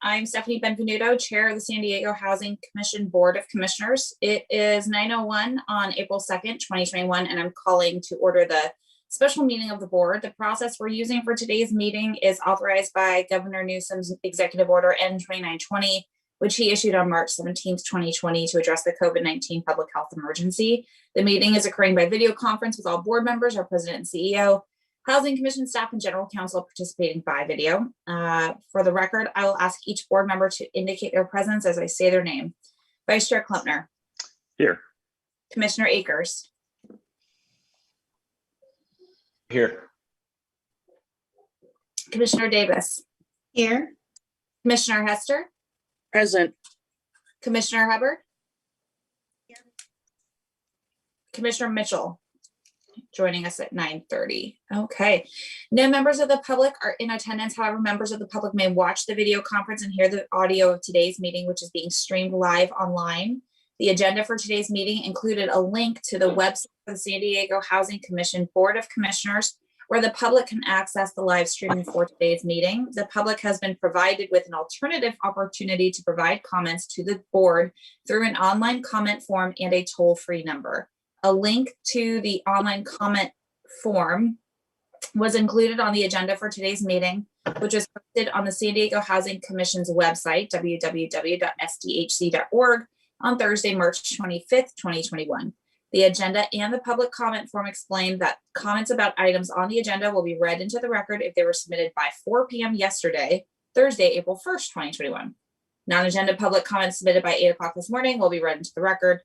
I'm Stephanie Benvenuto, Chair of the San Diego Housing Commission Board of Commissioners. It is 9:01 on April 2nd, 2021, and I'm calling to order the special meeting of the board. The process we're using for today's meeting is authorized by Governor Newsom's Executive Order N2920, which he issued on March 17th, 2020 to address the COVID-19 public health emergency. The meeting is occurring by video conference with all board members, our president and CEO, Housing Commission staff, and general counsel participating by video. For the record, I will ask each board member to indicate their presence as I say their name. Vice Chair Klumpner. Here. Commissioner Akers. Here. Commissioner Davis. Here. Commissioner Hester. Present. Commissioner Hubbard. Here. Commissioner Mitchell joining us at 9:30. Okay. No members of the public are in attendance. However, members of the public may watch the video conference and hear the audio of today's meeting, which is being streamed live online. The agenda for today's meeting included a link to the website of the San Diego Housing Commission Board of Commissioners, where the public can access the live streaming for today's meeting. The public has been provided with an alternative opportunity to provide comments to the board through an online comment form and a toll-free number. A link to the online comment form was included on the agenda for today's meeting, which was posted on the San Diego Housing Commission's website, www.sdhc.org, on Thursday, March 25th, 2021. The agenda and the public comment form explained that comments about items on the agenda will be read into the record if they were submitted by 4 p.m. yesterday, Thursday, April 1st, 2021. Non-agenda public comments submitted by 8 o'clock this morning will be read into the record.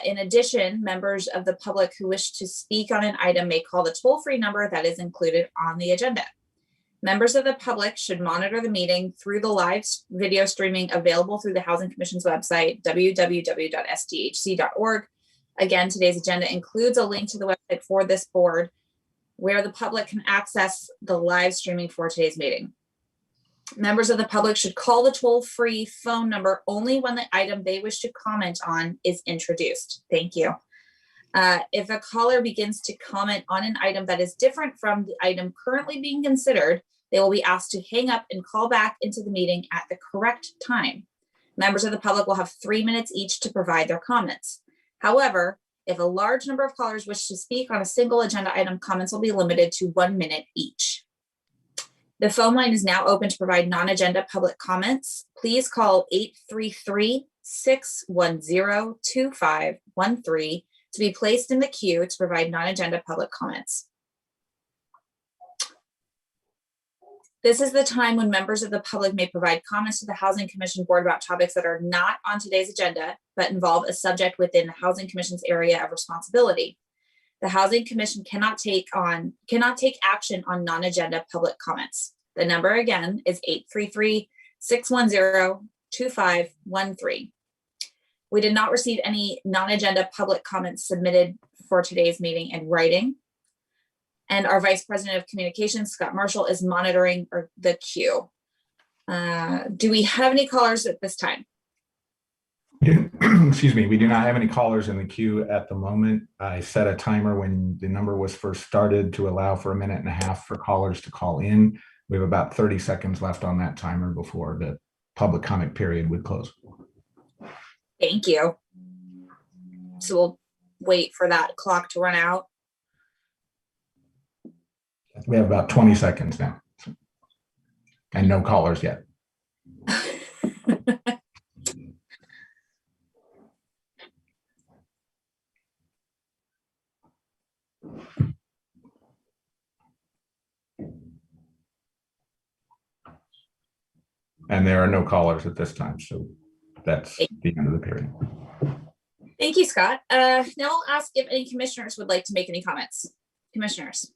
In addition, members of the public who wish to speak on an item may call the toll-free number that is included on the agenda. Members of the public should monitor the meeting through the live video streaming available through the Housing Commission's website, www.sdhc.org. Again, today's agenda includes a link to the website for this board where the public can access the live streaming for today's meeting. Members of the public should call the toll-free phone number only when the item they wish to comment on is introduced. Thank you. If a caller begins to comment on an item that is different from the item currently being considered, they will be asked to hang up and call back into the meeting at the correct time. Members of the public will have 3 minutes each to provide their comments. However, if a large number of callers wish to speak on a single agenda item, comments will be limited to 1 minute each. The phone line is now open to provide non-agenda public comments. Please call 833-610-2513 to be placed in the queue to provide non-agenda public comments. This is the time when members of the public may provide comments to the Housing Commission Board about topics that are not on today's agenda, but involve a subject within the Housing Commission's area of responsibility. The Housing Commission cannot take action on non-agenda public comments. The number again is 833-610-2513. We did not receive any non-agenda public comments submitted for today's meeting in writing. And our Vice President of Communications, Scott Marshall, is monitoring the queue. Do we have any callers at this time? Excuse me, we do not have any callers in the queue at the moment. I set a timer when the number was first started to allow for 1.5 minutes for callers to call in. We have about 30 seconds left on that timer before the public comment period would close. Thank you. So we'll wait for that clock to run out. We have about 20 seconds now and no callers yet. And there are no callers at this time, so that's the end of the period. Thank you, Scott. Now I'll ask if any commissioners would like to make any comments. Commissioners.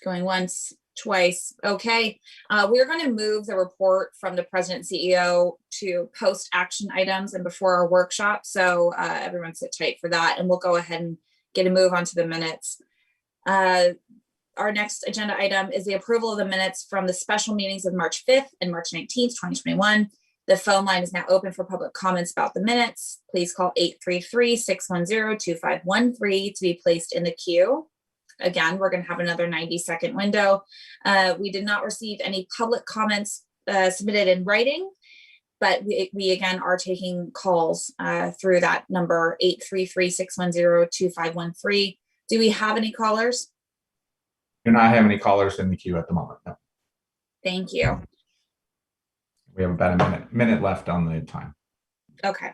Going once, twice. Okay. We're going to move the report from the president CEO to post-action items and before our workshop. So everyone sit tight for that, and we'll go ahead and get a move on to the minutes. Our next agenda item is the approval of the minutes from the special meetings of March 5th and March 19th, 2021. The phone line is now open for public comments about the minutes. Please call 833-610-2513 to be placed in the queue. again, we're going to have another 90-second window. We did not receive any public comments submitted in writing, but we again are taking calls through that number 833-610-2513. Do we have any callers? Do not have any callers in the queue at the moment. No. Thank you. We have about a minute left on the time. Okay.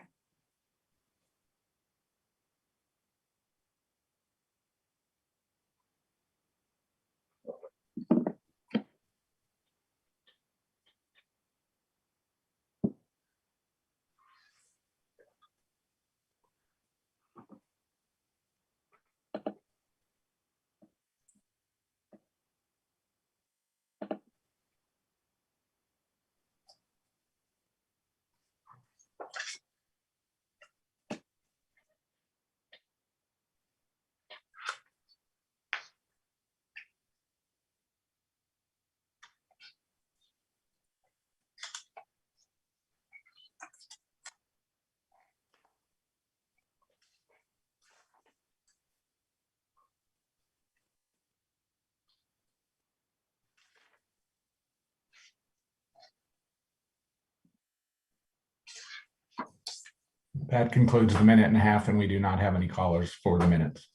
That concludes the minute and a half, and we do not have any callers for the minutes.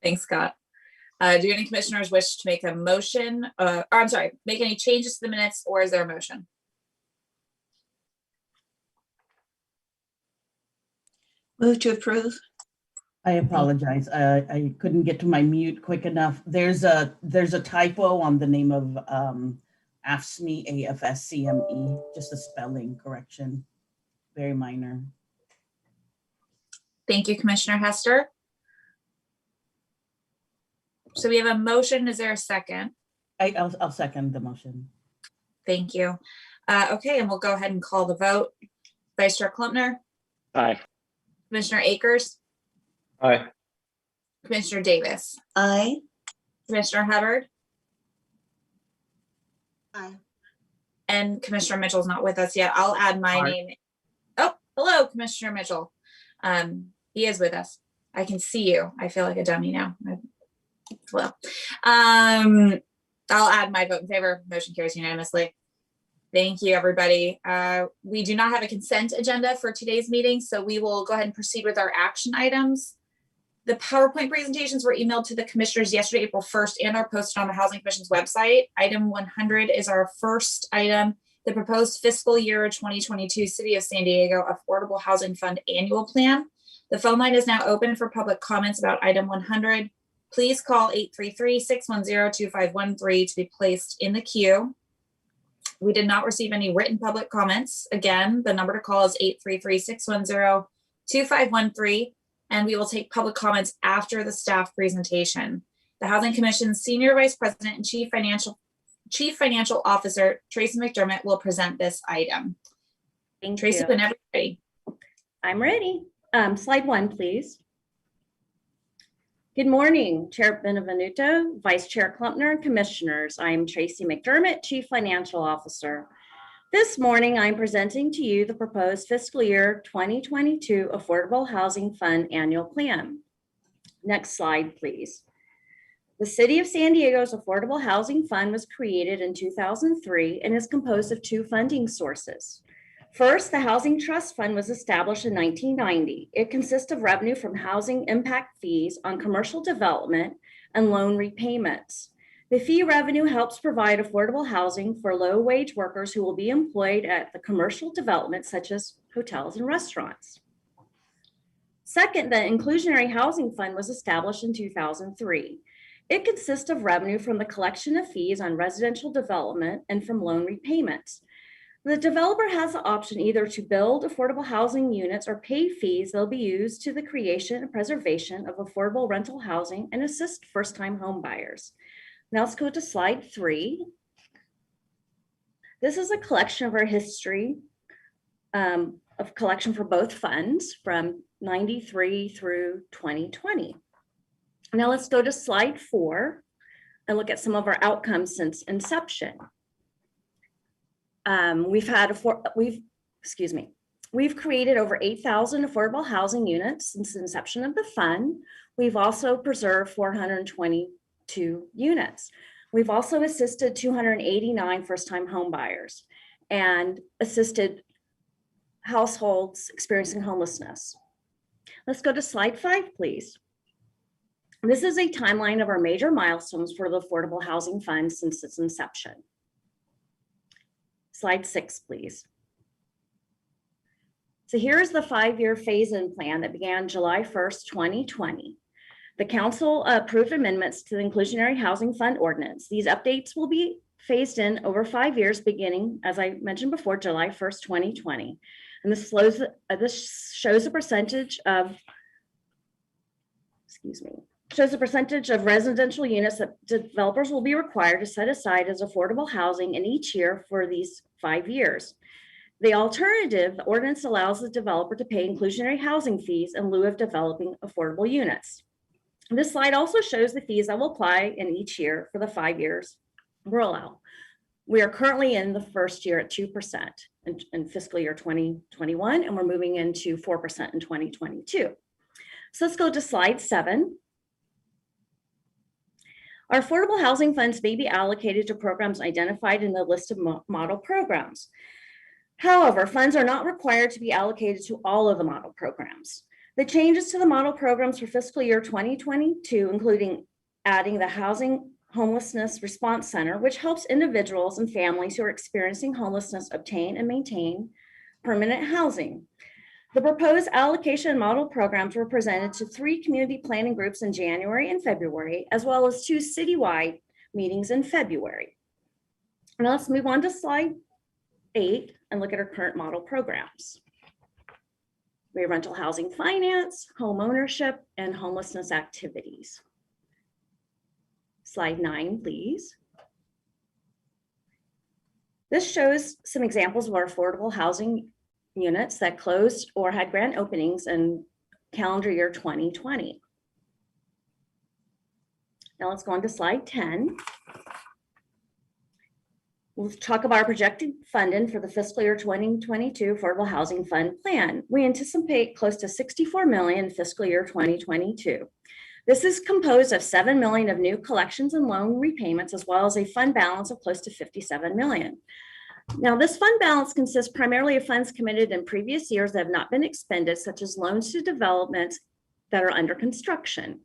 Thanks, Scott. Do any commissioners wish to make a motion? Or I'm sorry, make any changes to the minutes, or is there a motion? Move to approve. I apologize. I couldn't get to my mute quick enough. There's a typo on the name of AFSCME, AFSCME, just a spelling correction. Very minor. Thank you, Commissioner Hester. So we have a motion. Is there a second? I'll second the motion. Thank you. Okay, and we'll go ahead and call the vote. Vice Chair Klumpner, Aye. Commissioner Akers, Aye. Commissioner Davis, Aye. Commissioner Hubbard, Aye. and Commissioner Mitchell's not with us yet. I'll add my name. Oh, hello, Commissioner Mitchell. He is with us. I can see you. I feel like a dummy now. Well, I'll add my vote in favor. Motion carries unanimously. Thank you, everybody. We do not have a consent agenda for today's meeting, so we will go ahead and proceed with our action items. The PowerPoint presentations were emailed to the commissioners yesterday, April 1st, and are posted on the Housing Commission's website. Item 100 is our first item, the proposed fiscal year 2022 City of San Diego Affordable Housing Fund Annual Plan. The phone line is now open for public comments about item 100. Please call 833-610-2513 to be placed in the queue. We did not receive any written public comments. Again, the number to call is 833-610-2513, and we will take public comments after the staff presentation. The Housing Commission's Senior Vice President and Chief Financial Officer, Tracy McDermott, will present this item. Thank Tracy, you. whenever you're ready. I'm ready. Slide 1, please. Good morning, Chair Benevenuto, Vice Chair Klumpner, and Commissioners. I'm Tracy McDermott, Chief Financial Officer. This morning, I'm presenting to you the proposed fiscal year 2022 Affordable Housing Fund Annual Plan. Next slide, please. The City of San Diego's Affordable Housing Fund was created in 2003 and is composed of 2 funding sources. First, the Housing Trust Fund was established in 1990. It consists of revenue from housing impact fees on commercial development and loan repayments. The fee revenue helps provide affordable housing for low-wage workers who will be employed at the commercial development, such as hotels and restaurants. Second, the Inclusionary Housing Fund was established in 2003. It consists of revenue from the collection of fees on residential development and from loan repayments. The developer has the option either to build affordable housing units or pay fees that will be used to the creation and preservation of affordable rental housing and assist first-time home buyers. Now let's go to slide 3. This is a collection of our history of collection for both funds from 93 through 2020. Now let's go to slide 4 and look at some of our outcomes since inception. We've created over 8,000 affordable housing units since the inception of the fund. We've also preserved 420 units. We've also assisted 289 first-time home buyers and assisted households experiencing homelessness. Let's go to slide 5, please. This is a timeline of our major milestones for the Affordable Housing Fund since its inception. Slide 6, please. So here's the 5-year phase-in plan that began July 1st, 2020. The council approved amendments to the Inclusionary Housing Fund Ordinance. These updates will be phased in over 5 years, beginning, as I mentioned before, July 1st, 2020. And this shows a percentage of, shows the percentage of residential units that developers will be required to set aside as affordable housing in each year for these 5 years. The alternative, the ordinance allows the developer to pay inclusionary housing fees in lieu of developing affordable units. This slide also shows the fees that will apply in each year for the 5 years rollout. We are currently in the first year at 2% in fiscal year 2021, and we're moving into 4% in 2022. So let's go to slide 7. Our affordable housing funds may be allocated to programs identified in the list of model programs. However, funds are not required to be allocated to all of the model programs. The changes to the model programs for fiscal year 2022, including adding the Housing Homelessness Response Center, which helps individuals and families who are experiencing homelessness obtain and maintain permanent housing. The proposed allocation model programs were presented to 3 community planning groups in January and February, as well as 2 citywide meetings in February. Now let's move on to slide 8 and look at our current model programs. We have rental housing finance, home ownership, and homelessness activities. Slide 9, please. This shows some examples of our affordable housing units that closed or had grand openings in calendar year 2020. Now let's go on to slide 10. We'll talk about our projected funding for the fiscal year 2022 Affordable Housing Fund plan. We anticipate close to $64 million in fiscal year 2022. This is composed of $7 million of new collections and loan repayments, as well as a fund balance of close to $57 million. Now, this fund balance consists primarily of funds committed in previous years that have not been expended, such as loans to developments that are under construction.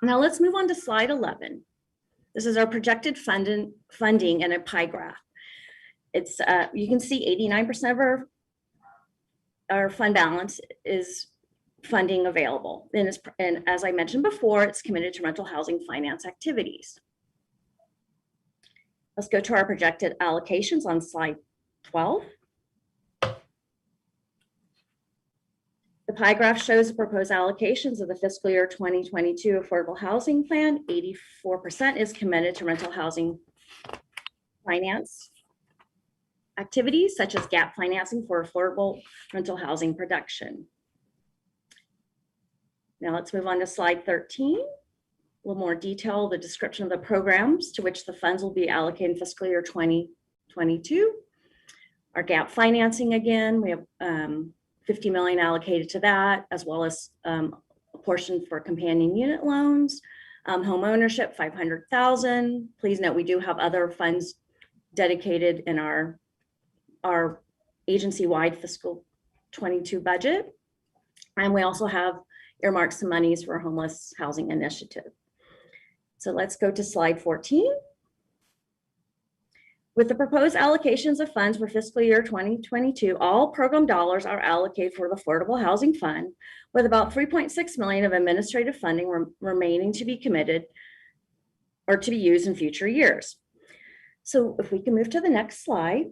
Now, let's move on to slide 11. This is our projected funding in a pie graph. It's you can see 89% of our fund balance is funding available. And as I mentioned before, it's committed to rental housing finance activities. Let's go to our projected allocations on slide 12. The pie graph shows the proposed allocations of the fiscal year 2022 Affordable Housing Plan. 84% is committed to rental housing finance activities, such as gap financing for affordable rental housing production. Now let's move on to slide 13. A little more detail, the description of the programs to which the funds will be allocated in fiscal year 2022. Our gap financing, again, we have $50 million allocated to that, as well as a portion for companion unit loans, home ownership, $500,000. Please note, we do have other funds dedicated in our agency-wide fiscal 22 budget. And we also have earmarked some monies for a homeless housing initiative. So let's go to slide 14. With the proposed allocations of funds for fiscal year 2022, all program dollars are allocated for the Affordable Housing Fund, with about $3.6 million of administrative funding remaining to be committed or to be used in future years. So if we can move to the next slide.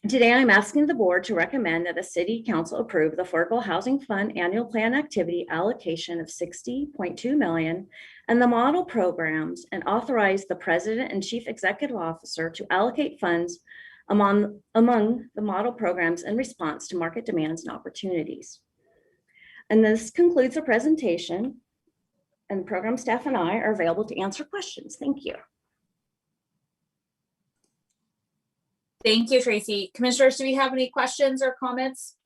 Today, I'm asking the board to recommend that the City Council approve the Affordable Housing Fund annual plan activity allocation of $60.2 million and the model programs, and authorize the President and Chief Executive Officer to allocate funds among the model programs in response to market demands and opportunities. And this concludes the presentation, and the program staff and I are available to answer questions. Thank you. Thank you, Tracy. Commissioners, do we have any questions or comments?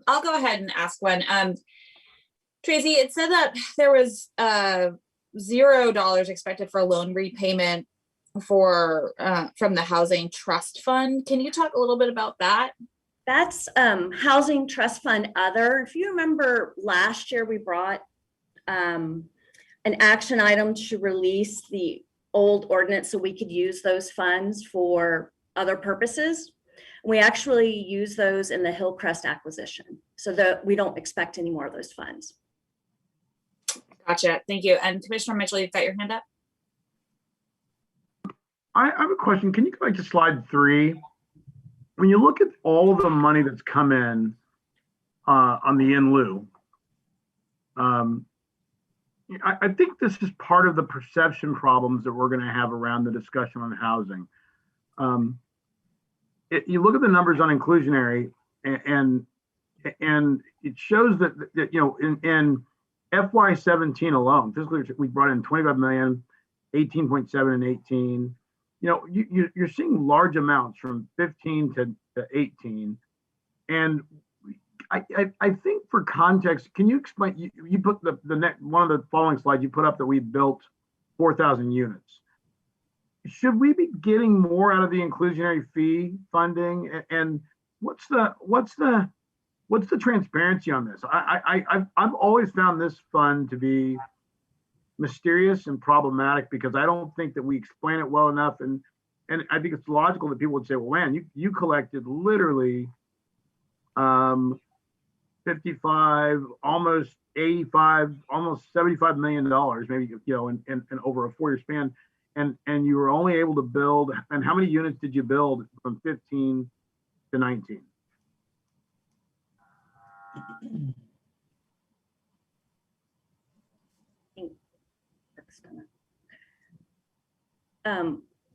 I'll go ahead and ask one. Tracy, it said that there was $0 expected for loan repayment for from the Housing Trust Fund. Can you talk a little bit about that? That's Housing Trust Fund Other. If you remember last year, we brought an action item to release the old ordinance so we could use those funds for other purposes. We actually use those in the Hillcrest acquisition so that we don't expect any more of those funds. Gotcha. Thank you. And Commissioner Mitchell, you've got your hand up. I have a question. Can you go back to slide 3? When you look at all of the money that's come in on the in lieu, I think this is part of the perception problems that we're going to have around the discussion on housing. You look at the numbers on inclusionary, and it shows that you know in FY17 alone, fiscal year, we brought in 25 million, 18.7 and 18. You know, you're seeing large amounts from 15 to 18, and I think for context, can you explain? You put the next one of the following slides you put up that we built 4,000 units. Should we be getting more out of the inclusionary fee funding? And what's the transparency on this? I've always found this fund to be mysterious and problematic because I don't think that we explain it well enough. And I think it's logical that people would say, well, man, you collected literally 55, almost 85, almost $75 million, maybe, you know, in over a 4-year span. And you were only able to build, and how many units did you build from 15 to 19?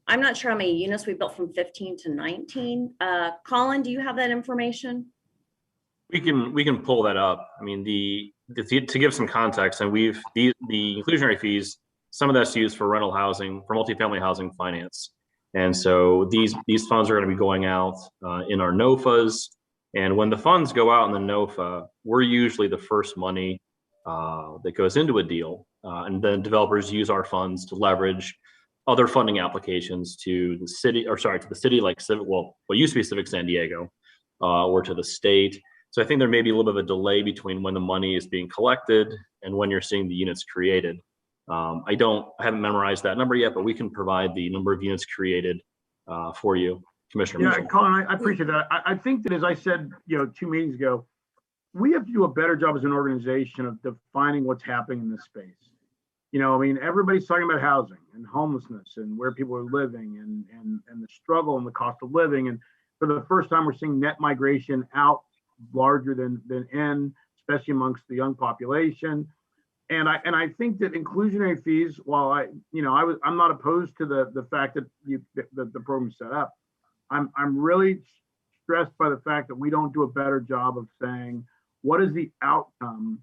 I'm not sure how many units we built from 15 to 19. Colin, do you have that information? We can pull that up. I mean, to give some context, and the inclusionary fees, some of that's used for rental housing, for multifamily housing finance. And so these funds are going to be going out in our NOFAs. And when the funds go out in the NOFA, we're usually the first money that goes into a deal. And then developers use our funds to leverage other funding applications to the city, like Civic, well, what used to be Civic San Diego, or to the state. So I think there may be a little bit of a delay between when the money is being collected and when you're seeing the units created. I haven't memorized that number yet, but we can provide the number of units created for you, Commissioner. Yeah, Mitchell. Colin, I appreciate that. I think that, as I said, 2 meetings ago, we have to do a better job as an organization of defining what's happening in this space. I mean, everybody's talking about housing and homelessness and where people are living and the struggle and the cost of living. And for the first time, we're seeing net migration out larger than in, especially amongst the young population. And I think that inclusionary fees, while I'm not opposed to the fact that the program's set up, I'm really stressed by the fact that we don't do a better job of saying what is the outcome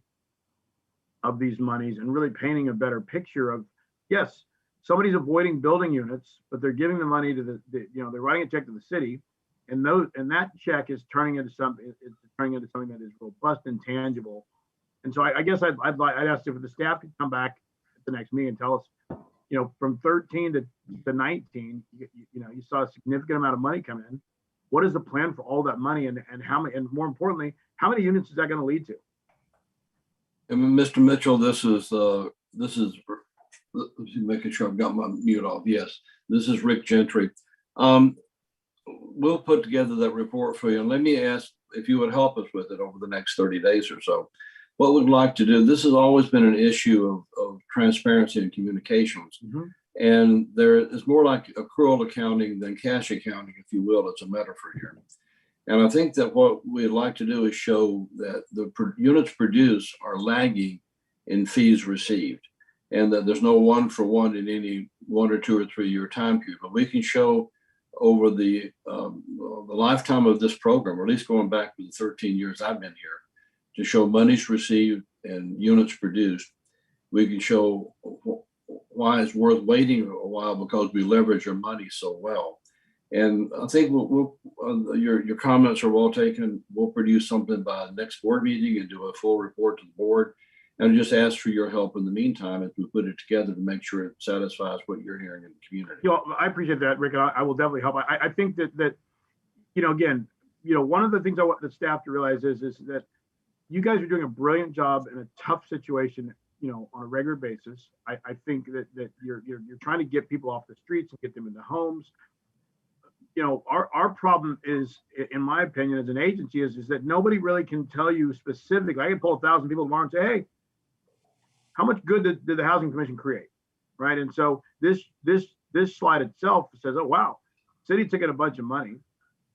of these monies and really painting a better picture of, yes, somebody's avoiding building units, but they're giving the money to they're writing a check to the city, and that check is turning into something. It's turning into something that is robust and tangible. And so I guess I'd ask if the staff could come back at the next meeting and tell us, from 13 to 19, you saw a significant amount of money come in. What is the plan for all that money, and how many, and more importantly, how many units is that going to lead to? And Mr. Mitchell, this is making sure I've got my mute off. Yes, this is Rick Gentry. We'll put together that report for you, and let me ask if you would help us with it over the next 30 days or so. What we'd like to do, this has always been an issue of transparency and communications. Mm-hmm. And there is more like accrual accounting than cash accounting, if you will. It's a metaphor here. And I think that what we'd like to do is show that the units produced are lagging in fees received, and that there's no 1-for-1 in any 1 or 2 or 3 year time period. But we can show over the lifetime of this program, or at least going back to the 13 years I've been here, to show monies received and units produced. We can show why it's worth waiting a while because we leverage our money so well. And I think your comments are well taken. We'll produce something by the next board meeting and do a full report to the board. And just ask for your help in the meantime as we put it together to make sure it satisfies what you're hearing in the community. You know, I appreciate that, Rick. I will definitely help. I think that, you know, again, you know, one of the things I want the staff to realize is that you guys are doing a brilliant job in a tough situation, you know, on a regular basis. I think that you're trying to get people off the streets and get them into homes. You know, our problem is, in my opinion, as an agency, is that nobody really can tell you specifically. I can pull 1,000 people tomorrow and say, hey, how much good did the Housing Commission create, right? And so this slide itself says, oh wow, city took in a bunch of money,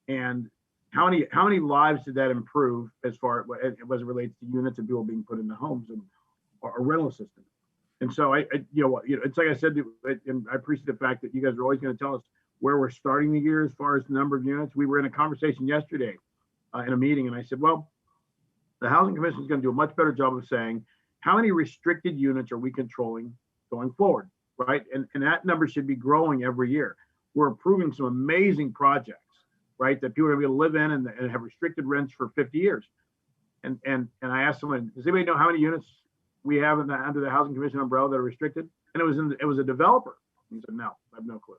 and how many lives did that improve as far as it relates to units and people being put into homes and or a rental system? And so you know, it's like I said, and I appreciate the fact that you guys are always going to tell us where we're starting the year as far as the number of units. We were in a conversation yesterday in a meeting, and I said, well, the Housing Commission is going to do a much better job of saying, how many restricted units are we controlling going forward, right? And that number should be growing every year. We're approving some amazing projects, right, that people are gonna be able to live in and have restricted rents for 50 years. And I asked someone, does anybody know how many units we have under the Housing Commission umbrella that are restricted? And it was a developer. He said, no, I have no clue.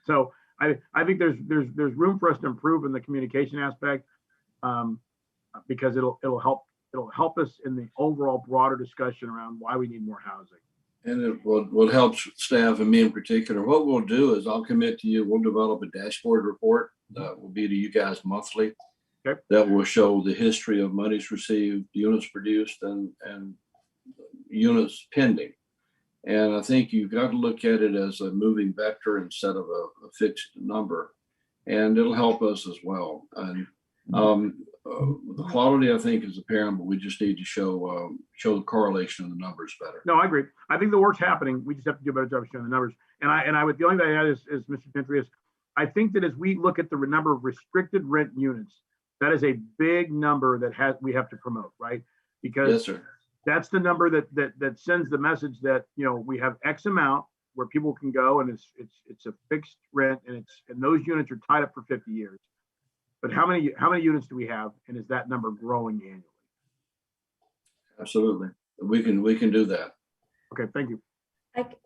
So I think there's room for us to improve in the communication aspect, because it'll help us in the overall broader discussion around why we need more housing. And what helps staff and me in particular, what we'll do is I'll commit to you, we'll develop a dashboard report that will be to you guys monthly. Okay. That will show the history of monies received, units produced, and units pending. And I think you've got to look at it as a moving vector instead of a fixed number, and it'll help us as well. And the quality, I think, is apparent, but we just need to show the correlation of the numbers better. No, I agree. I think the work's happening. We just have to do a better job of showing the numbers. And I would, the only thing I add is Mr. Gentry, is I think that as we look at the number of restricted rent units, that is a big number that we have to promote, right? Because yes, sir. That's the number that sends the message that, you know, we have X amount where people can go, and it's a fixed rent, and those units are tied up for 50 years. But how many units do we have, and is that number growing annually? Absolutely, we can do that. Okay, thank you.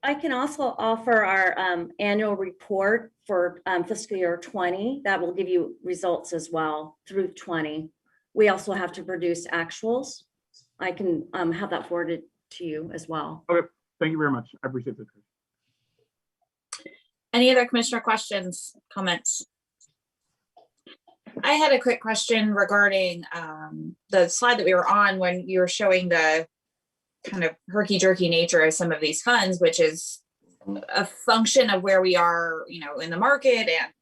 I can also offer our annual report for fiscal year 20 that will give you results as well through 20. We also have to produce actuals. I can have that forwarded to you as well. Okay, thank you very much. I appreciate that. Any other commissioner questions, comments? I had a quick question regarding the slide that we were on when you were showing the kind of herky-jerky nature of some of these funds, which is a function of where we are, you know, in the market and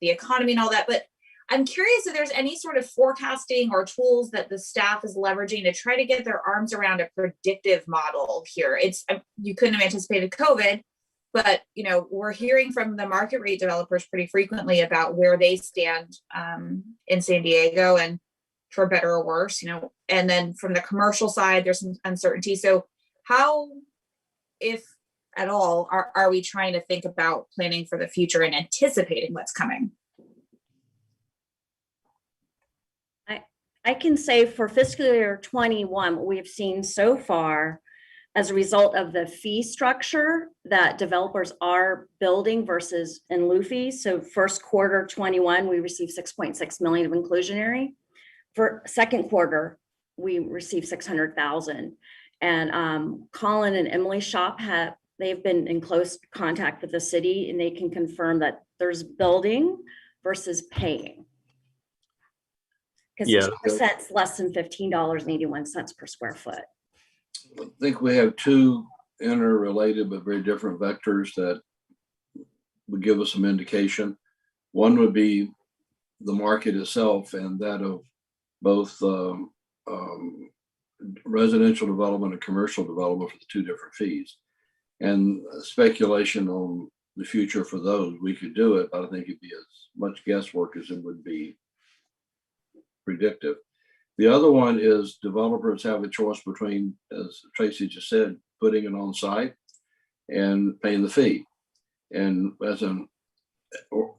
the economy and all that. But I'm curious if there's any sort of forecasting or tools that the staff is leveraging to try to get their arms around a predictive model here. You couldn't have anticipated COVID, but, you know, we're hearing from the market rate developers pretty frequently about where they stand in San Diego, and for better or worse, you know, and then from the commercial side, there's some uncertainty. So how, if at all, are we trying to think about planning for the future and anticipating what's coming? I can say for fiscal year 21, what we've seen so far as a result of the fee structure that developers are building versus in lieu fees. So first quarter 21, we received 6.6 million of inclusionary. For second quarter, we received 600,000. And Colin and Emily's shop they've been in close contact with the city, and they can confirm that there's building versus paying. Because 2% less than $15.81 per square foot. I think we have two interrelated but very different vectors that would give us some indication. One would be the market itself, and that of both residential development and commercial development for the two different fees. And speculation on the future for those, we could do it, but I think it'd be as much guesswork as it would be predictive. The other one is developers have a choice between, as Tracy just said, putting it on site and paying the fee. And as an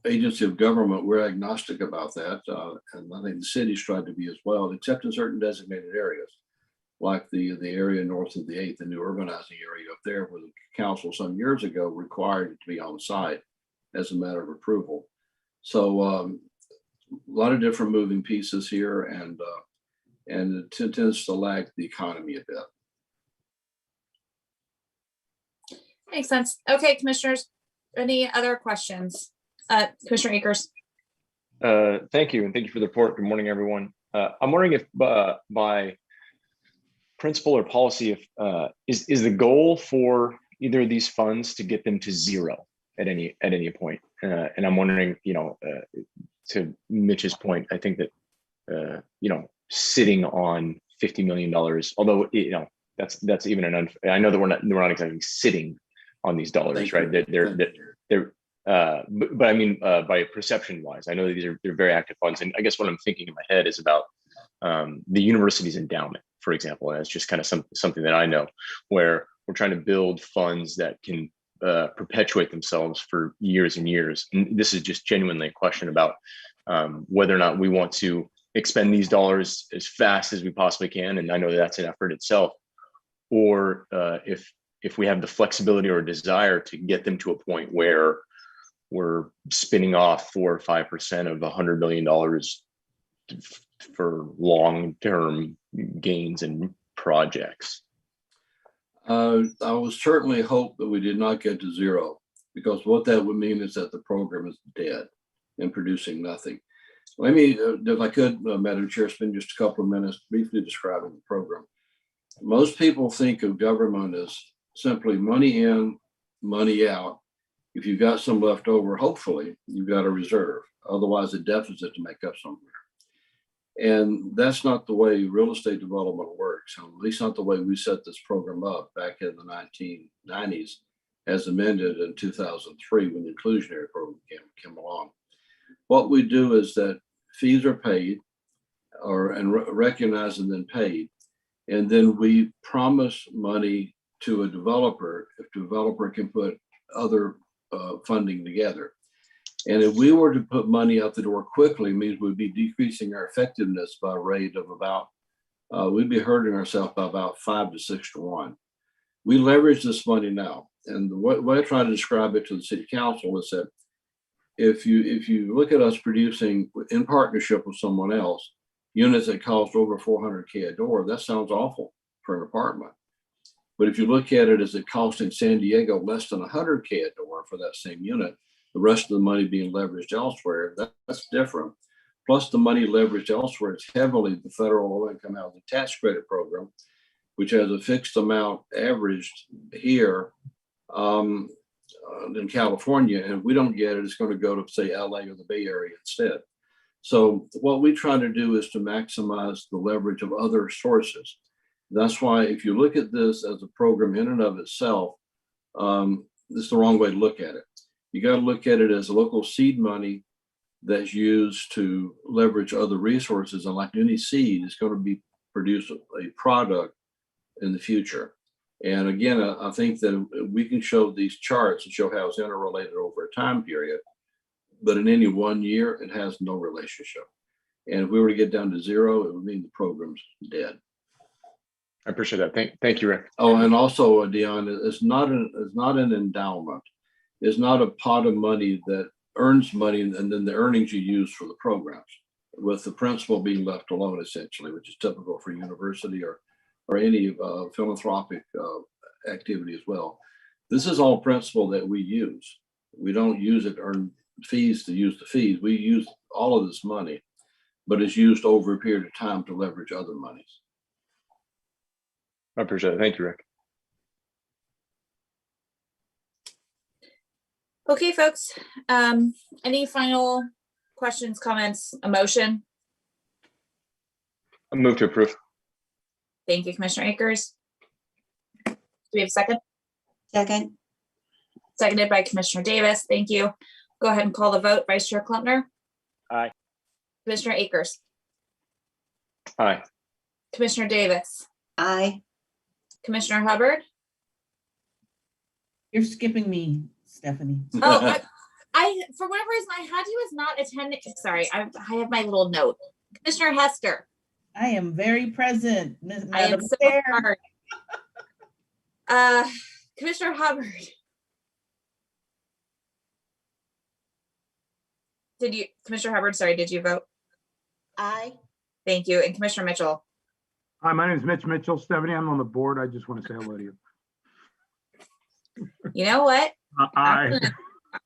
agency of government, we're agnostic about that. And I think the city's tried to be as well, except in certain designated areas, like the area north of the 8th, the new urbanizing area up there, where the council some years ago required it to be on site as a matter of approval. So a lot of different moving pieces here, and it tends to lag the economy a bit. Makes sense. Okay, commissioners, any other questions? Commissioner Akers. Thank you, and thank you for the report. Good morning, everyone. I'm wondering if by principle or policy, if is the goal for either of these funds to get them to zero at any point? And I'm wondering, to Mitch's point, I think that sitting on $50 million, although that's even I know that we're not exactly sitting on these dollars, right? They're but I mean, by perception wise, I know that they're very active funds. And I guess what I'm thinking in my head is about the university's endowment, for example. And it's just kind of something that I know, where we're trying to build funds that can perpetuate themselves for years and years. And this is just genuinely a question about whether or not we want to expend these dollars as fast as we possibly can. And I know that's an effort itself, or if we have the flexibility or desire to get them to a point where we're spinning off 4 or 5% of $100 million for long-term gains and projects. I would certainly hope that we did not get to zero, because what that would mean is that the program is dead and producing nothing. Let me, if I could, Madam Chair, spend just a couple of minutes briefly describing the program. Most people think of government as simply money in, money out. If you've got some left over, hopefully you've got a reserve, otherwise a deficit to make up somewhere. And that's not the way real estate development works, at least not the way we set this program up back in the 1990s, as amended in 2003 when the Inclusionary program came along. What we do is that fees are paid and recognized and then paid. And then we promise money to a developer if the developer can put other funding together. And if we were to put money out the door quickly, it means we'd be decreasing our effectiveness by a rate of about, we'd be hurting ourselves by about 5 to 6 to 1. We leverage this money now. And the way I try to describe it to the city council is that if you look at us producing in partnership with someone else, units that cost over $400K a door, that sounds awful for an apartment. But if you look at it as it costs in San Diego less than $100K a door for that same unit, the rest of the money being leveraged elsewhere, that's different. Plus the money leveraged elsewhere is heavily the federal low-income housing tax credit program, which has a fixed amount averaged here in California. And if we don't get it, it's going to go to, say, LA or the Bay Area instead. So what we try to do is to maximize the leverage of other sources. That's why if you look at this as a program in and of itself, it's the wrong way to look at it. You got to look at it as local seed money that's used to leverage other resources. And like any seed, is going to produce a product in the future. And again, I think that we can show these charts and show how it's interrelated over a time period, but in any one year, it has no relationship. And if we were to get down to zero, it would mean the program's dead. I appreciate that. Thank you, Rick. Oh, and also, Dion, it's not an endowment. It's not a pot of money that earns money and then the earnings you use for the programs, with the principal being left alone, essentially, which is typical for university or any philanthropic activity as well. This is all principal that we use. We don't use it to earn fees to use the fees. We use all of this money, but it's used over a period of time to leverage other monies. I appreciate it. Thank you, Rick. Okay, folks. Any final questions, comments, a motion? I move to approve. Thank you, Commissioner Akers. Do we have a second? Second. Seconded by Commissioner Davis. Thank you. Go ahead and call the vote. Vice Chair Klumpner. Aye. Commissioner Akers. Aye. Commissioner Davis. Aye. Commissioner Hubbard. You're skipping me, Stephanie. Oh, for whatever reason, I had you as not attending. Sorry, I have my little note. Commissioner Hester. I am very present, Ms. I am Madam so Chair. sorry. Commissioner Hubbard. Commissioner Hubbard, sorry, did you vote? Aye. Thank you. And Commissioner Mitchell. Hi, my name is Mitch Mitchell. Stephanie, I'm on the board. I just want to say hello to you. You know what? Aye.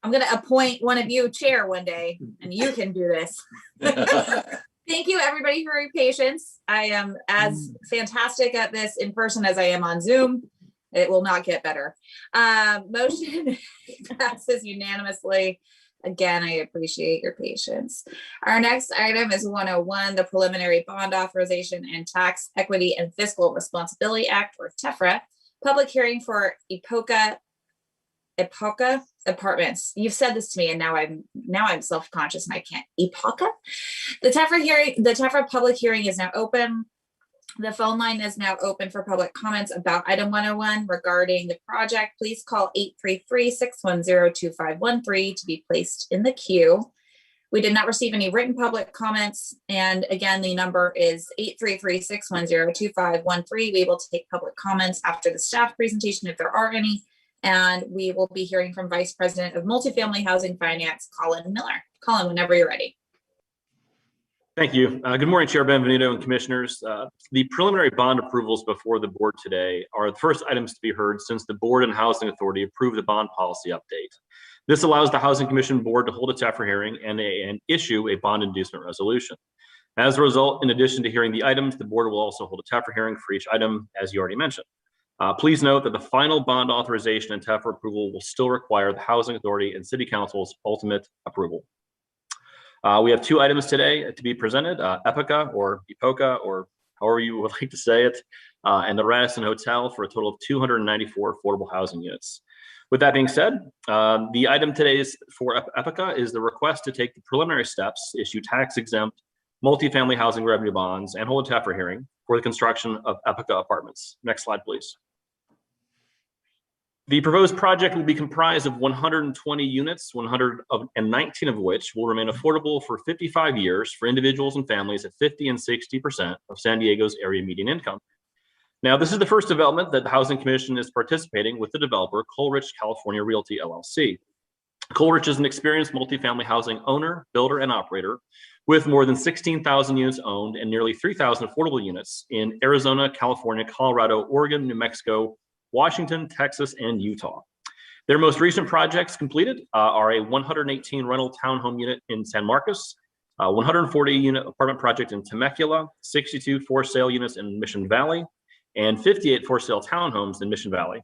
I'm gonna appoint one of you chair one day, and you can do this. Thank you, everybody, for your patience. I am as fantastic at this in person as I am on Zoom. It will not get better. Motion passes unanimously. Again, I appreciate your patience. Our next item is 101, the Preliminary Bond Authorization and Tax Equity and Fiscal Responsibility Act, or TEFRA, public hearing for Epoca Apartments. You've said this to me, and now I'm self-conscious and I can't. Epoca? The TEFRA public hearing is now open. The phone line is now open for public comments about item 101 regarding the project. Please call 833-610-2513 to be placed in the queue. We did not receive any written public comments. And again, the number is 833-610-2513. We will take public comments after the staff presentation if there are any. And we will be hearing from Vice President of Multifamily Housing Finance, Colin Miller. Colin, whenever you're ready. Thank you. Good morning, Chair Benvenuto and Commissioners. The preliminary bond approvals before the board today are the first items to be heard since the Board and Housing Authority approved the bond policy update. This allows the Housing Commission Board to hold a TEFRA hearing and issue a bond inducement resolution. As a result, in addition to hearing the items, the board will also hold a TEFRA hearing for each item, as you already mentioned. Please note that the final bond authorization and TEFRA approval will still require the Housing Authority and City Council's ultimate approval. We have two items today to be presented, Epoca or however you would like to say it, and the Radisson Hotel for a total of 294 affordable housing units. With that being said, the item today is for Epoca is the request to take the preliminary steps, issue tax-exempt multifamily housing revenue bonds, and hold a TEFRA hearing for the construction of Epoca apartments. Next slide, please. The proposed project will be comprised of 120 units, 119 of which will remain affordable for 55 years for individuals and families at 50 and 60% of San Diego's area median income. Now, this is the first development that the Housing Commission is participating with the developer, Coleridge California Realty, LLC. Coleridge is an experienced multifamily housing owner, builder, and operator with more than 16,000 units owned and nearly 3,000 affordable units in Arizona, California, Colorado, Oregon, New Mexico, Washington, Texas, and Utah. Their most recent projects completed are a 118 rental townhome unit in San Marcos, a 140 unit apartment project in Temecula, 62 for sale units in Mission Valley, and 58 for sale townhomes in Mission Valley.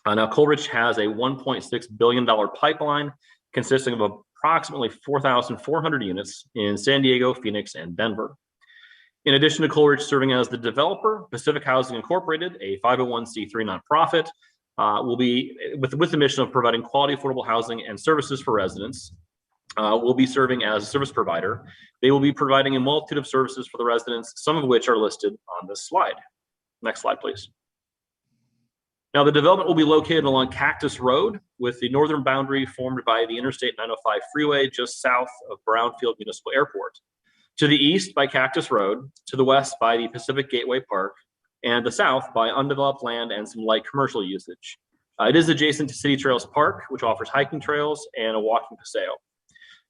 Now, Coleridge has a $1.6 billion pipeline consisting of approximately 4,400 units in San Diego, Phoenix, and Denver. In addition to Coleridge serving as the developer, Pacific Housing Incorporated, a 501c3 nonprofit, will be with the mission of providing quality affordable housing and services for residents, will be serving as a service provider. They will be providing a multitude of services for the residents, some of which are listed on this slide. Next slide, please. Now, the development will be located along Cactus Road with the northern boundary formed by the Interstate 905 freeway just south of Brownfield Municipal Airport. To the east by Cactus Road, to the west by the Pacific Gateway Park, and the south by undeveloped land and some light commercial usage. It is adjacent to City Trails Park, which offers hiking trails and a walking paseo.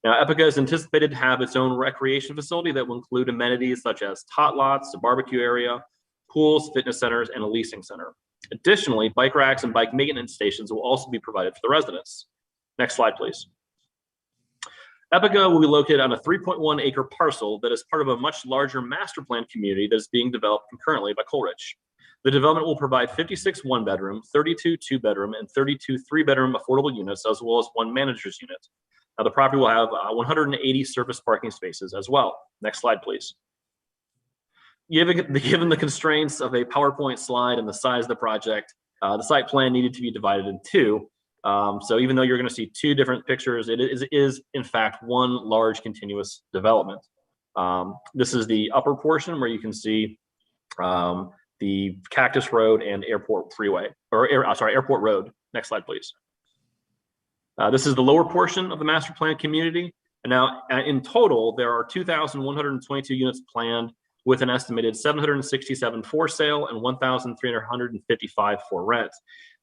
Now, Epoca is anticipated to have its own recreation facility that will include amenities such as tot lots, a barbecue area, pools, fitness centers, and a leasing center. Additionally, bike racks and bike maintenance stations will also be provided for the residents. Next slide, please. Epoca will be located on a 3.1 acre parcel that is part of a much larger master plan community that is being developed concurrently by Coleridge. The development will provide 56 one-bedroom, 32 two-bedroom, and 32 three-bedroom affordable units, as well as one manager's unit. Now, the property will have 180 surface parking spaces as well. Next slide, please. Given the constraints of a PowerPoint slide and the size of the project, the site plan needed to be divided in two. So even though you're going to see two different pictures, it is in fact one large continuous development. This is the upper portion where you can see the Cactus Road and Airport Freeway, or Airport Road. Next slide, please. This is the lower portion of the master plan community. And now in total, there are 2,122 units planned with an estimated 767 for sale and 1,355 for rent.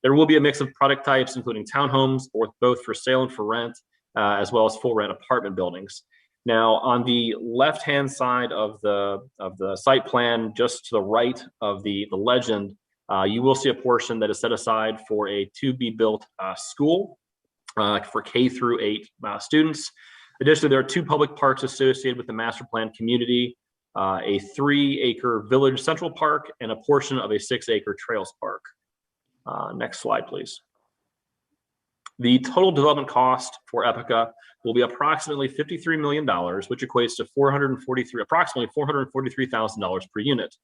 There will be a mix of product types, including townhomes, both for sale and for rent, as well as full rent apartment buildings. Now, on the left-hand side of the site plan, just to the right of the legend, you will see a portion that is set aside for a to-be-built school for K through 8 students. Additionally, there are 2 public parks associated with the master plan community, a 3-acre village central park and a portion of a 6-acre trails park. Next slide, please. The total development cost for Epica will be approximately $53 million, which equates to approximately $443,000 per unit.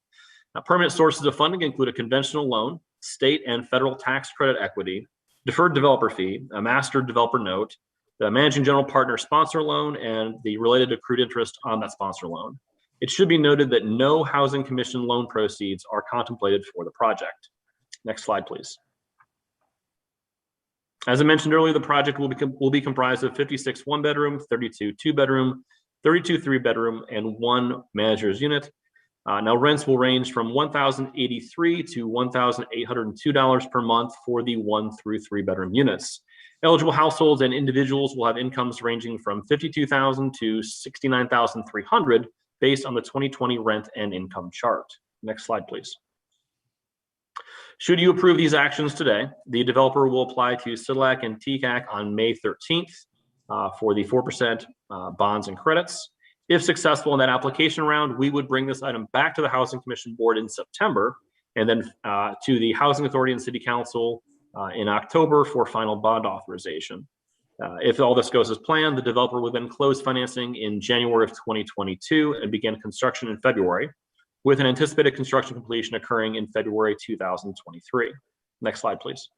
Now, permanent sources of funding include a conventional loan, state and federal tax credit equity, deferred developer fee, a master developer note, the managing general partner sponsor loan, and the related accrued interest on that sponsor loan. It should be noted that no Housing Commission loan proceeds are contemplated for the project. Next slide, please. As I mentioned earlier, the project will be comprised of 56 1-bedroom, 32 2-bedroom, 32 3-bedroom, and 1 manager's unit. Now, rents will range from $1,083 to $1,802 per month for the 1 through 3-bedroom units. Eligible households and individuals will have incomes ranging from $52,000 to $69,300 based on the 2020 rent and income chart. Next slide, please. Should you approve these actions today, the developer will apply to CDLAC and TCAC on May 13th for the 4% bonds and credits. If successful in that application round, we would bring this item back to the Housing Commission Board in September, and then to the Housing Authority and City Council in October for final bond authorization. If all this goes as planned, the developer will then close financing in January of 2022 and begin construction in February, with an anticipated construction completion occurring in February 2023. Next slide, please.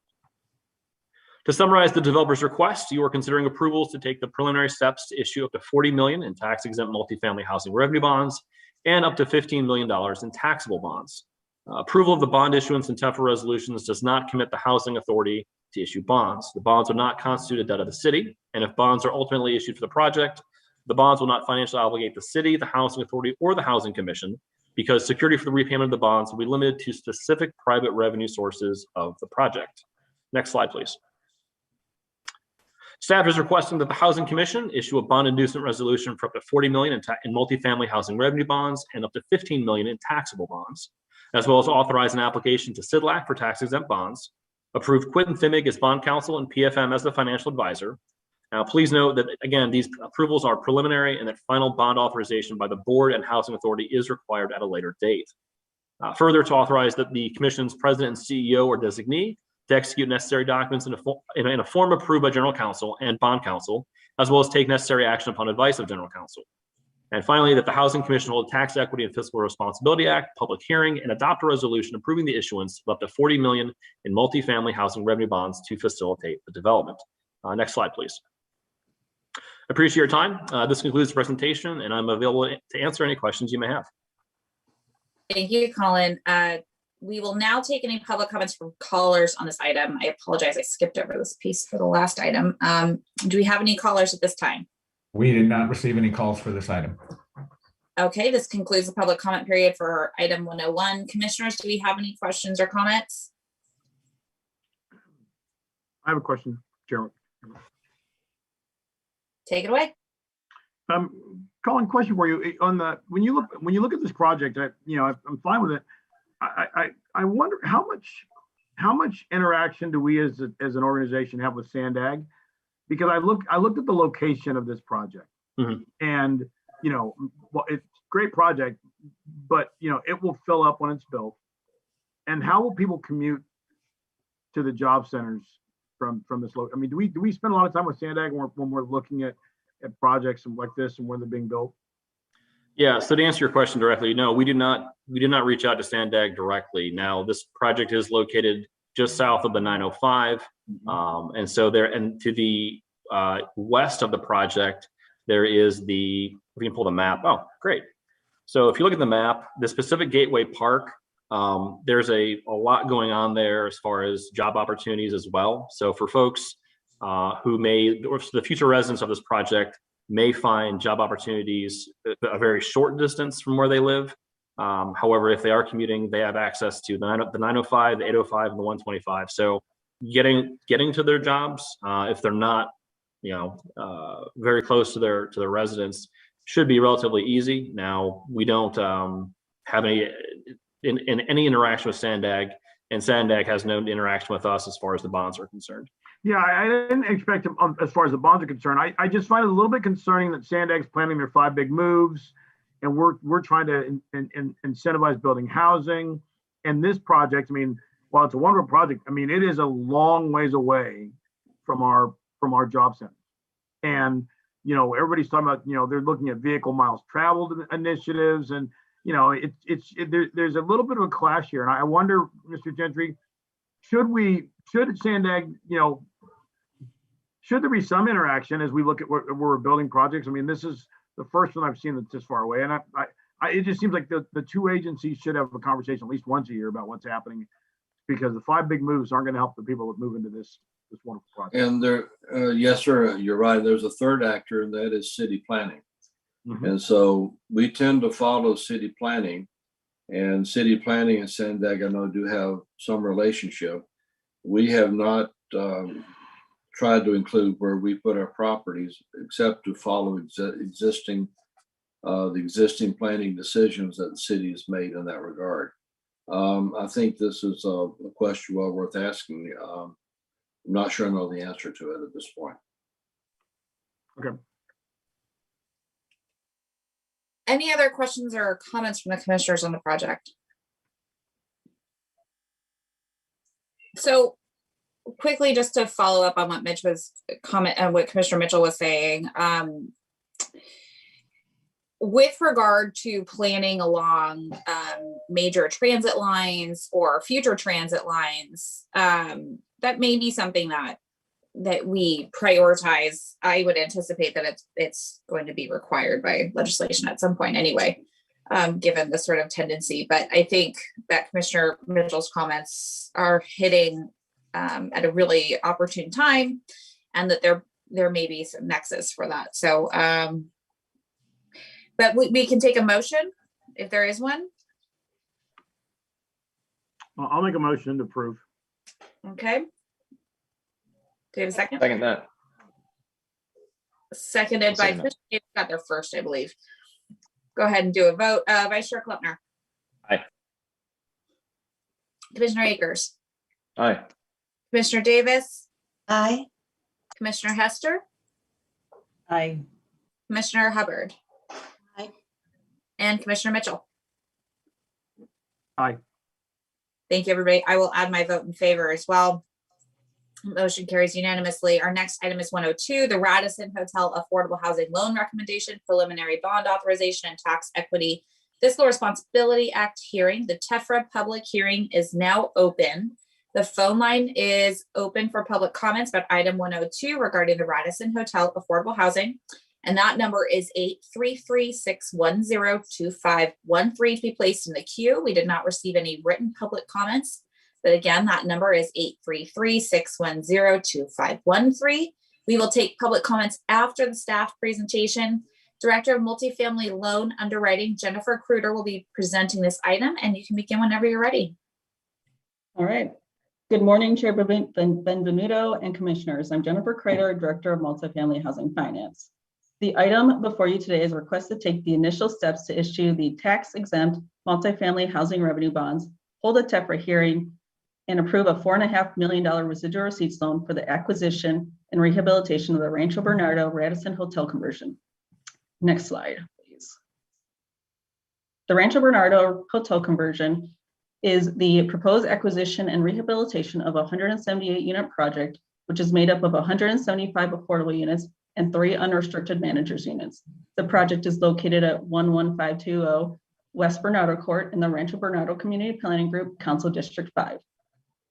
To summarize the developer's request, you are considering approvals to take the preliminary steps to issue up to $40 million in tax-exempt multifamily housing revenue bonds and up to $15 million in taxable bonds. Approval of the bond issuance and TEFRA resolutions does not commit the Housing Authority to issue bonds. The bonds will not constitute a debt of the city, and if bonds are ultimately issued for the project, the bonds will not financially obligate the city, the Housing Authority, or the Housing Commission, because security for the repayment of the bonds will be limited to specific private revenue sources of the project. Next slide, please. Staff is requesting that the Housing Commission issue a bond inducement resolution for up to $40 million in multifamily housing revenue bonds and up to $15 million in taxable bonds, as well as authorize an application to CDLAC for tax-exempt bonds, approve Quinton Fimig as bond counsel and PFM as the financial advisor. Now, please note that, again, these approvals are preliminary and that final bond authorization by the board and Housing Authority is required at a later date. Further, to authorize that the Commission's president and CEO or designee to execute necessary documents in a form approved by General Counsel and Bond Counsel, as well as take necessary action upon advice of General Counsel. And finally, that the Housing Commission hold a Tax Equity and Fiscal Responsibility Act public hearing and adopt a resolution approving the issuance of up to $40 million in multifamily housing revenue bonds to facilitate the development. Next slide, please. Appreciate your time. This concludes the presentation, and I'm available to answer any questions you may have. Thank you, Colin. We will now take any public comments from callers on this item. I apologize, I skipped over this piece for the last item. Do we have any callers at this time? We did not receive any calls for this item. Okay, this concludes the public comment period for item 101. Commissioners, do we have any questions or comments? I have a question, Chairman. Take it away. Colin, question for you on the when you look at this project, I'm fine with it. I wonder how much interaction do we as an organization have with Sandag? Because I looked at the location of this project, and well, it's a great project, but it will fill up when it's built. And how will people commute to the job centers from this location? I mean, do we spend a lot of time with Sandag when we're looking at projects like this and when they're being built? Yeah, so to answer your question directly, no, we did not reach out to Sandag directly. Now, this project is located just south of the 905, and so there, and to the west of the project, there is we can pull the map. Oh, great. So if you look at the map, the specific Gateway Park, there's a lot going on there as far as job opportunities as well. So for folks who may, or the future residents of this project may find job opportunities a very short distance from where they live. However, if they are commuting, they have access to the 905, the 805, and the 125. So getting to their jobs, if they're not, very close to their residence, should be relatively easy. Now, we don't have any any interaction with Sandag, and Sandag has no interaction with us as far as the bonds are concerned. Yeah, I didn't expect them, as far as the bonds are concerned. I just find it a little bit concerning that Sandag's planning their 5 big moves, and we're trying to incentivize building housing. And this project, I mean, while it's a wonderful project, I mean, it is a long ways away from our job center. And everybody's talking about, they're looking at vehicle miles traveled initiatives, and there's a little bit of a clash here. And I wonder, Mr. Gentry, should Sandag, should there be some interaction as we look at where we're building projects? I mean, this is the first one I've seen that's this far away. And it just seems like the two agencies should have a conversation at least once a year about what's happening, because the 5 big moves aren't going to help the people that move into this wonderful project. And there, yes, sir, you're right. There's a third actor, and that is city planning. Mhm. And so we tend to follow city planning, and city planning and Sandag, I know, do have some relationship. We have not tried to include where we put our properties, except to follow the existing planning decisions that the city has made in that regard. I think this is a question well worth asking. I'm not sure I know the answer to it at this point. Okay. Any other questions or comments from the commissioners on the project? So quickly, just to follow up on what Mitch was what Commissioner Mitchell was saying, with regard to planning along major transit lines or future transit lines, that may be something that we prioritize. I would anticipate that it's going to be required by legislation at some point anyway, given the sort of tendency. But I think that Commissioner Mitchell's comments are hitting at a really opportune time, and that there may be some nexus for that. So, but we can take a motion if there is one. Well, I'll make a motion to approve. Okay. Do you have a second? Second that. Seconded by Second that. Commissioner Davis got there first, I believe. Go ahead and do a vote. Vice Chair Kleppner. Aye. Commissioner Akers. Aye. Commissioner Davis. Aye. Commissioner Hester. Aye. Commissioner Hubbard. Aye. And Commissioner Mitchell. Aye. Thank you, everybody. I will add my vote in favor as well. Motion carries unanimously. Our next item is 102, the Radisson Hotel Affordable Housing Loan Recommendation, Preliminary Bond Authorization and Tax Equity Fiscal Responsibility Act hearing. The TEFRA public hearing is now open. The phone line is open for public comments about item 102 regarding the Radisson Hotel Affordable Housing. And that number is 833-610-2513 to be placed in the queue. We did not receive any written public comments. But again, that number is 833-610-2513. We will take public comments after the staff presentation. Director of Multifamily Loan Underwriting, Jennifer Kruder, will be presenting this item, and you can begin whenever you're ready. All right. Good morning, Chair Benvenuto and Commissioners. I'm Jennifer Kruder, Director of Multifamily Housing Finance. The item before you today is a request to take the initial steps to issue the tax-exempt multifamily housing revenue bonds, hold a TEFRA hearing, and approve a $4.5 million residual receipts loan for the acquisition and rehabilitation of the Rancho Bernardo Radisson Hotel conversion. Next slide, please. The Rancho Bernardo Hotel conversion is the proposed acquisition and rehabilitation of a 178-unit project, which is made up of 175 affordable units and 3 unrestricted managers units. The project is located at 11520 West Bernardo Court in the Rancho Bernardo Community Planning Group, Council District 5.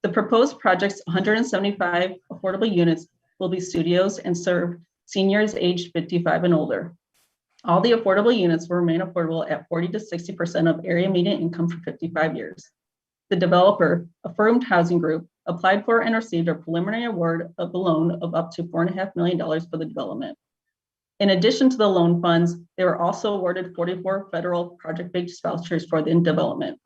The proposed project's 175 affordable units will be studios and serve seniors aged 55 and older. All the affordable units will remain affordable at 40 to 60% of area median income for 55 years. The developer, Affirmed Housing Group, applied for and received a preliminary award of a loan of up to $4.5 million for the development. In addition to the loan funds, they were also awarded 44 federal project-based vouchers for the development.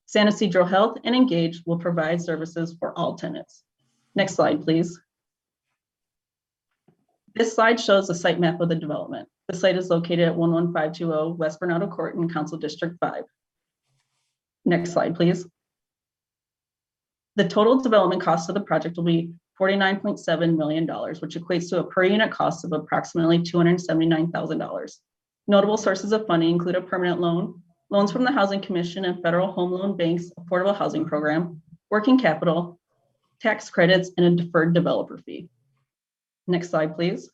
San Ysidro Health and Engage will provide services for all tenants. Next slide, please. This slide shows the site map of the development. The site is located at 11520 West Bernardo Court in Council District 5. Next slide, please. The total development cost of the project will be $49.7 million, which equates to a per unit cost of approximately $279,000. Notable sources of funding include a permanent loan, loans from the Housing Commission and Federal Home Loan Bank's Affordable Housing Program, working capital, tax credits, and a deferred developer fee. Next slide, please.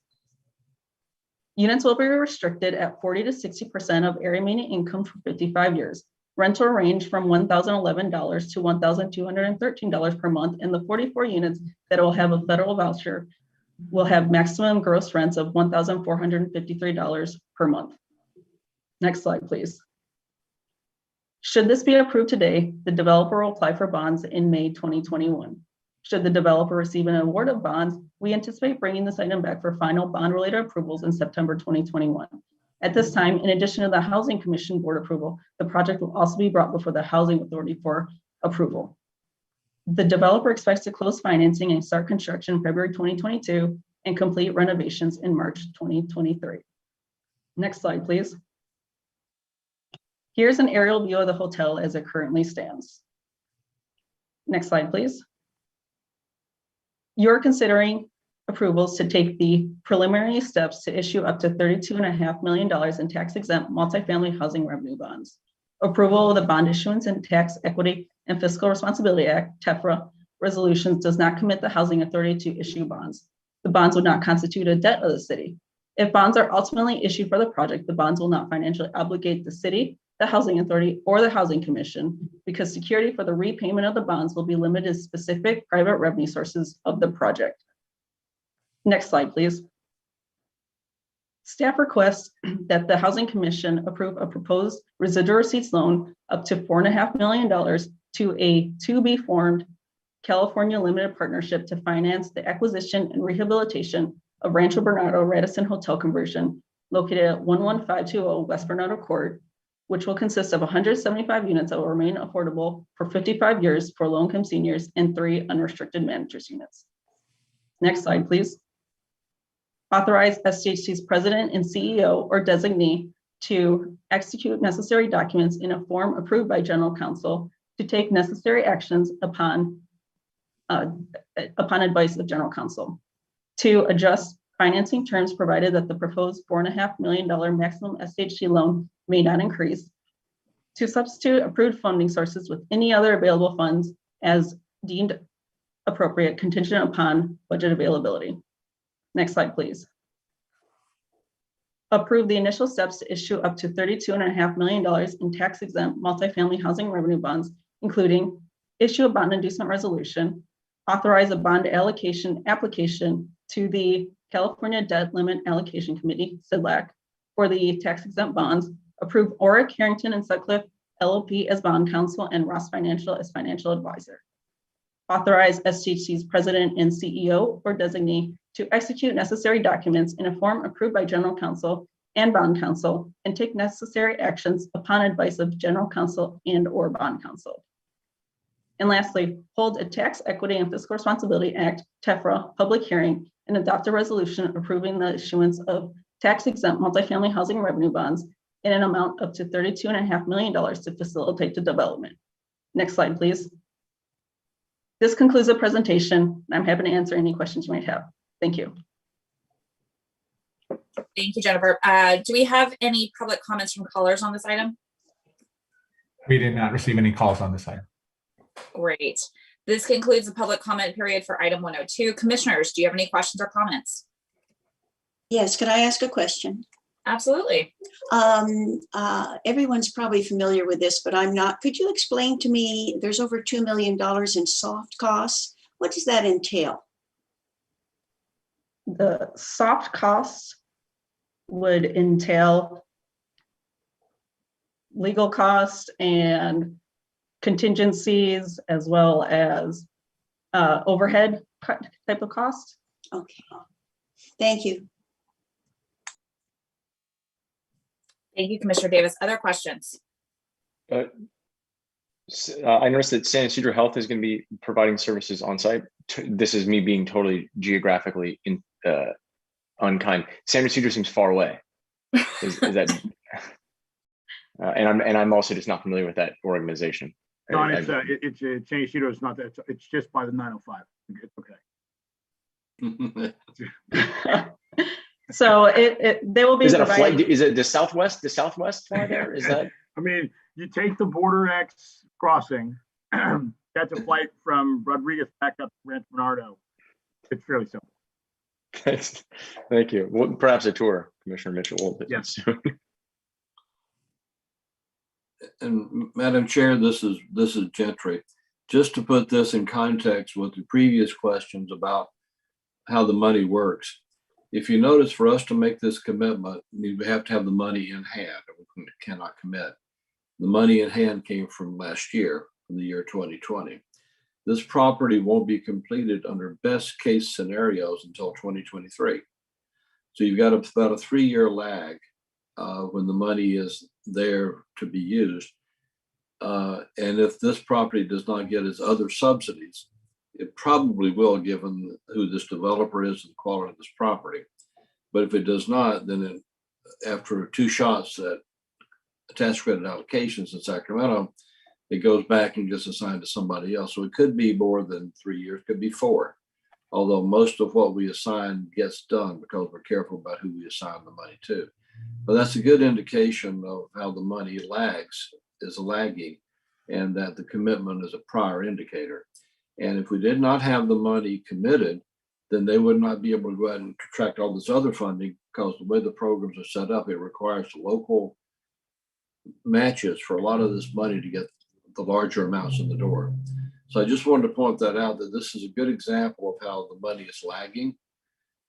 Units will be restricted at 40 to 60% of area median income for 55 years. Rental range from $1,011 to $1,213 per month, and the 44 units that will have a federal voucher will have maximum gross rents of $1,453 per month. Next slide, please. Should this be approved today, the developer will apply for bonds in May 2021. Should the developer receive an award of bonds, we anticipate bringing this item back for final bond-related approvals in September 2021. At this time, in addition to the Housing Commission board approval, the project will also be brought before the Housing Authority for approval. The developer expects to close financing and start construction in February 2022 and complete renovations in March 2023. Next slide, please. Here's an aerial view of the hotel as it currently stands. Next slide, please. You're considering approvals to take the preliminary steps to issue up to $32.5 million in tax-exempt multifamily housing revenue bonds. Approval of the Bond Issuance and Tax Equity and Fiscal Responsibility Act, TEFRA, resolutions does not commit the Housing Authority to issue bonds. The bonds would not constitute a debt of the city. If bonds are ultimately issued for the project, the bonds will not financially obligate the city, the Housing Authority, or the Housing Commission, because security for the repayment of the bonds will be limited to specific private revenue sources of the project. Next slide, please. Staff requests that the Housing Commission approve a proposed residual receipts loan up to $4.5 million to a to-be-formed California limited partnership to finance the acquisition and rehabilitation of Rancho Bernardo Radisson Hotel conversion located at 11520 West Bernardo Court, which will consist of 175 units that will remain affordable for 55 years for low-income seniors and 3 unrestricted managers units. Next slide, please. Authorize SDHC's president and CEO or designee to execute necessary documents in a form approved by general counsel to take necessary actions upon advice of general counsel, to adjust financing terms provided that the proposed $4.5 million maximum SDHC loan may not increase, to substitute approved funding sources with any other available funds as deemed appropriate, contingent upon budget availability. Next slide, please. Approve the initial steps to issue up to $32.5 million in tax-exempt multifamily housing revenue bonds, including issue a bond inducement resolution, authorize a bond allocation application to the California Debt Limit Allocation Committee, CDLAC, for the tax-exempt bonds, approve Oric, Harrington, and Sutcliffe LLP as bond counsel and Ross Financial as financial advisor. Authorize SDHC's president and CEO or designee to execute necessary documents in a form approved by general counsel and bond counsel and take necessary actions upon advice of general counsel and or bond counsel. And lastly, hold a Tax Equity and Fiscal Responsibility Act, TEFRA, public hearing and adopt a resolution approving the issuance of tax-exempt multifamily housing revenue bonds in an amount up to $32.5 million to facilitate the development. Next slide, please. This concludes the presentation. I'm happy to answer any questions you might have. Thank you. Thank you, Jennifer. Do we have any public comments from callers on this item? We did not receive any calls on this item. Great. This concludes the public comment period for item 102. Commissioners, do you have any questions or comments? Yes, could I ask a question? Absolutely. Everyone's probably familiar with this, but I'm not. Could you explain to me, there's over $2 million in soft costs. What does that entail? The soft costs would entail legal costs and contingencies as well as overhead type of cost. Okay. Thank you. Thank you, Commissioner Davis. Other questions? I noticed that San Ysidro Health is going to be providing services on site. This is me being totally geographically unkind. San Ysidro seems far away. Is that? And I'm also just not familiar with that organization. Don, it's San Ysidro. It's not that. It's just by the 905. It's okay. So they will be. Is that a providing- flight? Is it the Southwest? The Southwest fly there? Is that? I mean, you take the Border X crossing. That's a flight from Rodriguez back up to Rancho Bernardo. It's fairly simple. Thank you. Well, perhaps a tour, Commissioner Mitchell. Will Yes. soon. And Madam Chair, this is Gentry. Just to put this in context with the previous questions about how the money works. If you notice, for us to make this commitment, we have to have the money in hand. We cannot commit. The money in hand came from last year, from the year 2020. This property won't be completed under best case scenarios until 2023. So you've got about a 3-year lag when the money is there to be used. And if this property does not get its other subsidies, it probably will, given who this developer is and the quality of this property. But if it does not, then after 2 shots at tax credit allocations in Sacramento, it goes back and gets assigned to somebody else. So it could be more than 3 years, could be 4. Although most of what we assign gets done because we're careful about who we assign the money to. But that's a good indication of how the money is lagging, and that the commitment is a prior indicator. And if we did not have the money committed, then they would not be able to go ahead and contract all this other funding, because the way the programs are set up, it requires local matches for a lot of this money to get the larger amounts in the door. So I just wanted to point that out, that this is a good example of how the money is lagging,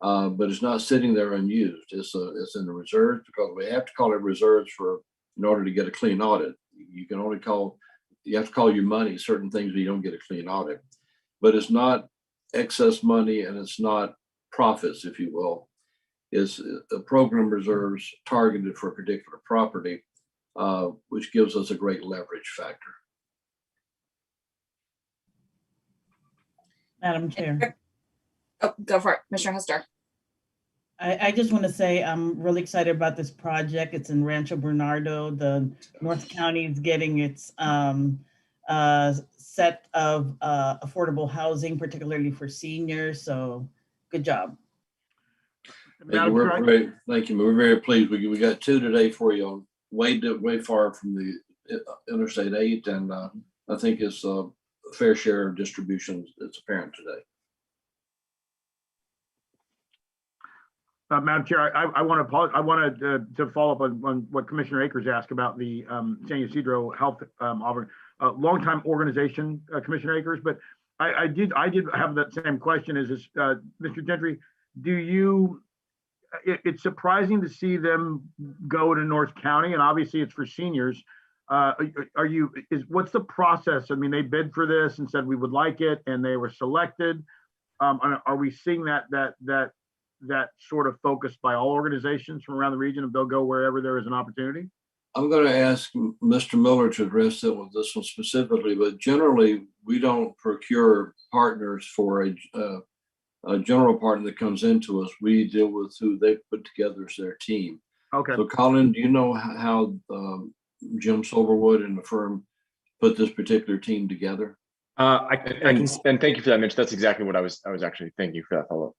but it's not sitting there unused. It's in the reserves, because we have to call it reserves in order to get a clean audit. You have to call your money certain things, but you don't get a clean audit. But it's not excess money, and it's not profits, if you will. It's a program reserves targeted for a particular property, which gives us a great leverage factor. Madam Chair. Oh, go for it, Commissioner Hester. I just want to say I'm really excited about this project. It's in Rancho Bernardo. The North County is getting its set of affordable housing, particularly for seniors. So good job. Thank you. We're very pleased. We got 2 today for you, way far from the Interstate 8, and I think it's a fair share of distribution that's apparent today. Madam Chair, I want to follow up on what Commissioner Akers asked about the San Ysidro Health longtime organization, Commissioner Akers. But I did have that same question. Mr. Gentry, it's surprising to see them go to North County, and obviously it's for seniors. What's the process? I mean, they bid for this and said we would like it, and they were selected. Are we seeing that sort of focus by all organizations from around the region, and they'll go wherever there is an opportunity? I'm going to ask Mr. Miller to address it with this one specifically, but generally we don't procure partners for a general partner that comes into us. We deal with who they put together as their team. Okay. So Colin, do you know how Jim Silverwood and the firm put this particular team together? And thank you for that, Mitch. That's exactly what I was actually thanking for that follow-up.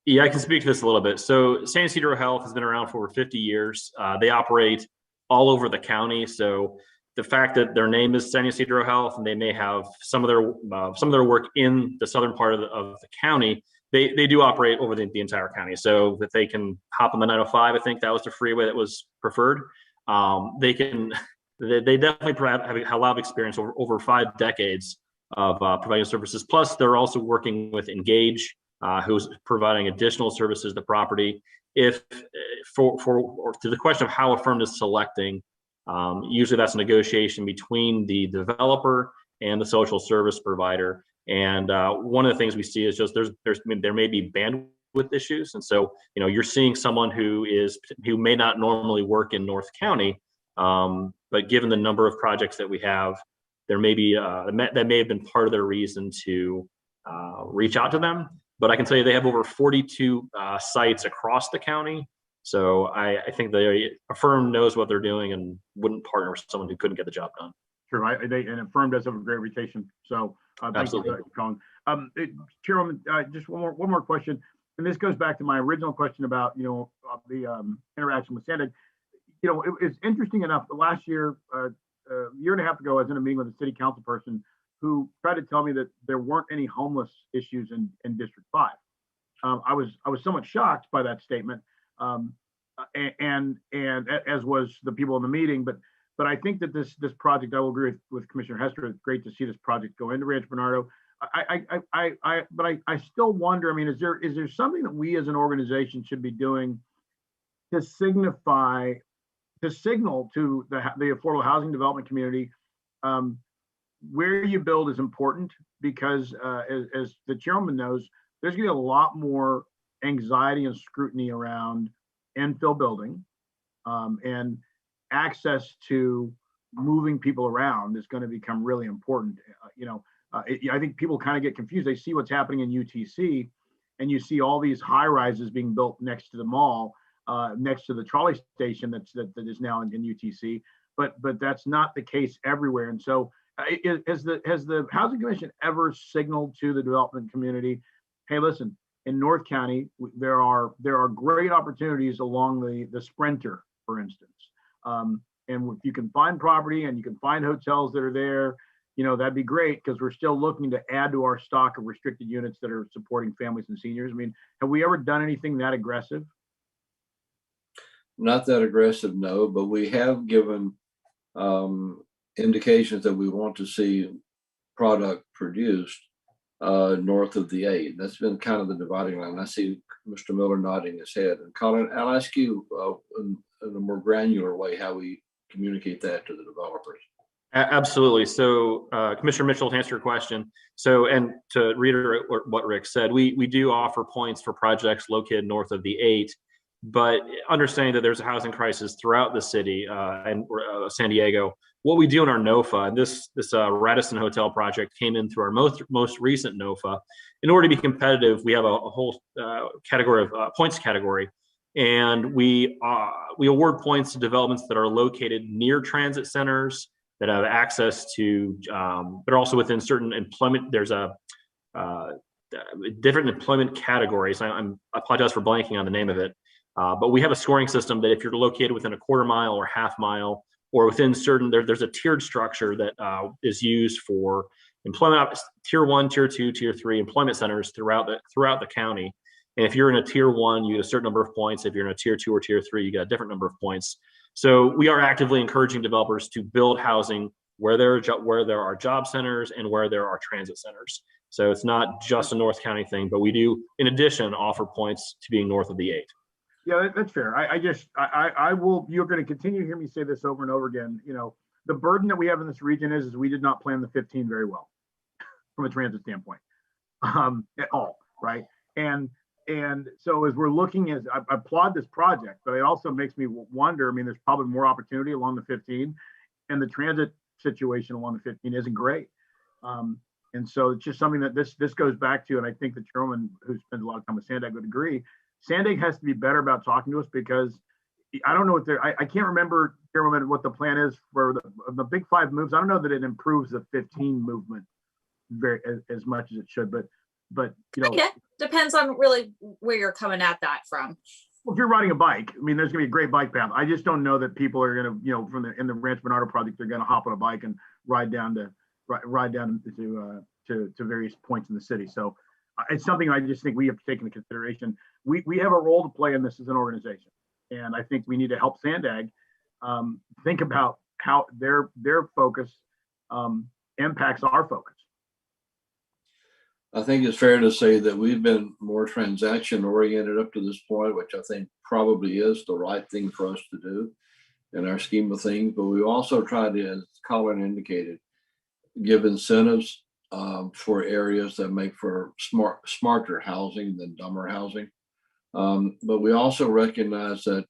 Yeah, I can speak to this a little bit. So San Ysidro Health has been around for over 50 years. They operate all over the county. So the fact that their name is San Ysidro Health, and they may have some of their work in the southern part of the county, they do operate over the entire county. So that they can hop on the 905, I think that was the freeway that was preferred. They definitely have a lot of experience over 5 decades of providing services. Plus, they're also working with Engage, who's providing additional services to the property. To the question of how a firm is selecting, Usually that's a negotiation between the developer and the social service provider. And one of the things we see is just there may be bandwidth issues. And so, you're seeing someone who may not normally work in North County, but given the number of projects that we have, there may be that may have been part of their reason to reach out to them. But I can tell you they have over 42 sites across the county. So I think a firm knows what they're doing and wouldn't partner with someone who couldn't get the job done. True. And a firm does have a great reputation. So thank you for that, Colin. Chairwoman, just one more question. And this goes back to my original question about, the interaction with Sandig. It's interesting enough, last year, a year and a half ago, I was in a meeting with a city council person who tried to tell me that there weren't any homeless issues in District 5. I was somewhat shocked by that statement, and as was the people in the meeting. But I think that this project, I will agree with Commissioner Hester. It's great to see this project go into Rancho Bernardo. But I still wonder. I mean, is there something that we as an organization should be doing to signal to the affordable housing development community where you build is important? Because as the chairman knows, there's going to be a lot more anxiety and scrutiny around infill building, and access to moving people around is going to become really important. I think people kind of get confused. They see what's happening in UTC, and you see all these high rises being built next to the mall, next to the trolley station that is now in UTC. But that's not the case everywhere. And so, has the Housing Commission ever signaled to the development community, hey, listen, in North County, there are great opportunities along the Sprinter, for instance. And if you can find property and you can find hotels that are there, that'd be great, because we're still looking to add to our stock of restricted units that are supporting families and seniors. I mean, have we ever done anything that aggressive? Not that aggressive, no, but we have given indications that we want to see product produced north of the 8. That's been kind of the dividing line. I see Mr. Miller nodding his head. And Colin, I'll ask you in a more granular way how we communicate that to the developers. Absolutely. So Commissioner Mitchell, to answer your question. So, and to reiterate what Rick said, we do offer points for projects located north of the 8, but understanding that there's a housing crisis throughout the city and San Diego. What we do in our NOFA, and this Radisson hotel project came in through our most recent NOFA. In order to be competitive, we have a whole category of points category, and we award points to developments that are located near transit centers, that have access to, but also within certain employment. There's different employment categories. I apologize for blanking on the name of it, but we have a scoring system that if you're located within a quarter mile or half mile, or within certain, there's a tiered structure that is used for employment, tier 1, tier 2, tier 3 employment centers throughout the county. And if you're in a tier 1, you get a certain number of points. If you're in a tier 2 or tier 3, you get a different number of points. So we are actively encouraging developers to build housing where there are job centers and where there are transit centers. So it's not just a North County thing, but we do, in addition, offer points to being north of the 8. Yeah, that's fair. I will, you're going to continue to hear me say this over and over again. The burden that we have in this region is we did not plan the 15 very well from a transit standpoint at all, right? And so as we're looking I applaud this project, but it also makes me wonder. I mean, there's probably more opportunity along the 15, and the transit situation along the 15 isn't great. And so it's just something that this goes back to, and I think the chairman who spends a lot of time with Sandig would agree. Sandig has to be better about talking to us, because I don't know what I can't remember, Chairman, what the plan is for the big 5 moves. I don't know that it improves the 15 movement very as much as it should, but depends on really where you're coming at that from. Well, if you're riding a bike, I mean, there's gonna be a great bike path. I just don't know that people are gonna, in the Rancho Bernardo project, they're gonna hop on a bike and ride down to various points in the city. So it's something I just think we have to take into consideration. We have a role to play in this as an organization, and I think we need to help Sandig think about how their focus impacts our focus. I think it's fair to say that we've been more transaction oriented up to this point, which I think probably is the right thing for us to do. in our scheme of things, but we also tried to, as Colin indicated, give incentives for areas that make for smarter housing than dumber housing. But we also recognize that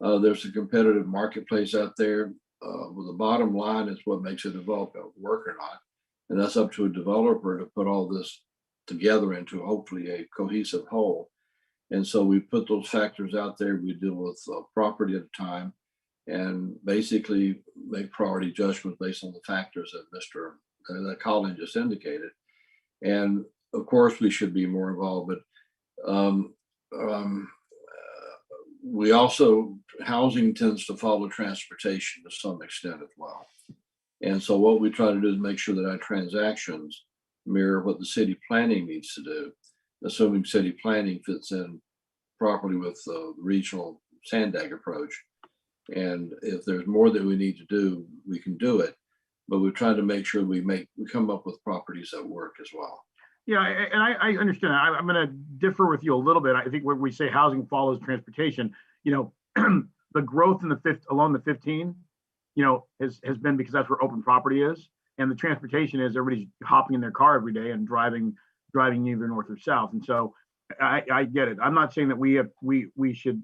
there's a competitive marketplace out there. Well, the bottom line is what makes a developer work or not. And that's up to a developer to put all this together into hopefully a cohesive whole. And so we put those factors out there. We deal with property at a time and basically make priority judgments based on the factors that Colin just indicated. And of course, we should be more involved, but we also, housing tends to follow transportation to some extent as well. And so what we try to do is make sure that our transactions mirror what the city planning needs to do, assuming city planning fits in properly with the regional Sandag approach. And if there's more that we need to do, we can do it. But we're trying to make sure we come up with properties that work as well. Yeah, and I understand. I'm going to differ with you a little bit. I think when we say housing follows transportation, the growth in along the 15, has been because that's where open property is, and the transportation is everybody's hopping in their car every day and driving either north or south. And so I get it. I'm not saying that we should.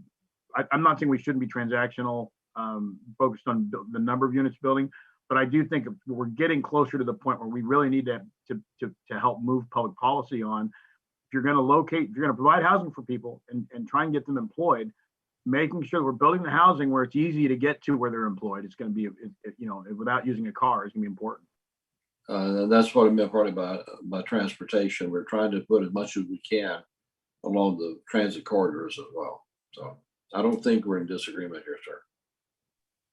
I'm not saying we shouldn't be transactional, focused on the number of units building. But I do think we're getting closer to the point where we really need to help move public policy on. If you're going to provide housing for people and try and get them employed, making sure we're building the housing where it's easy to get to where they're employed. It's going to be, without using a car, is going to be important. That's what I meant partly by transportation. We're trying to put as much as we can along the transit corridors as well. So I don't think we're in disagreement here, sir.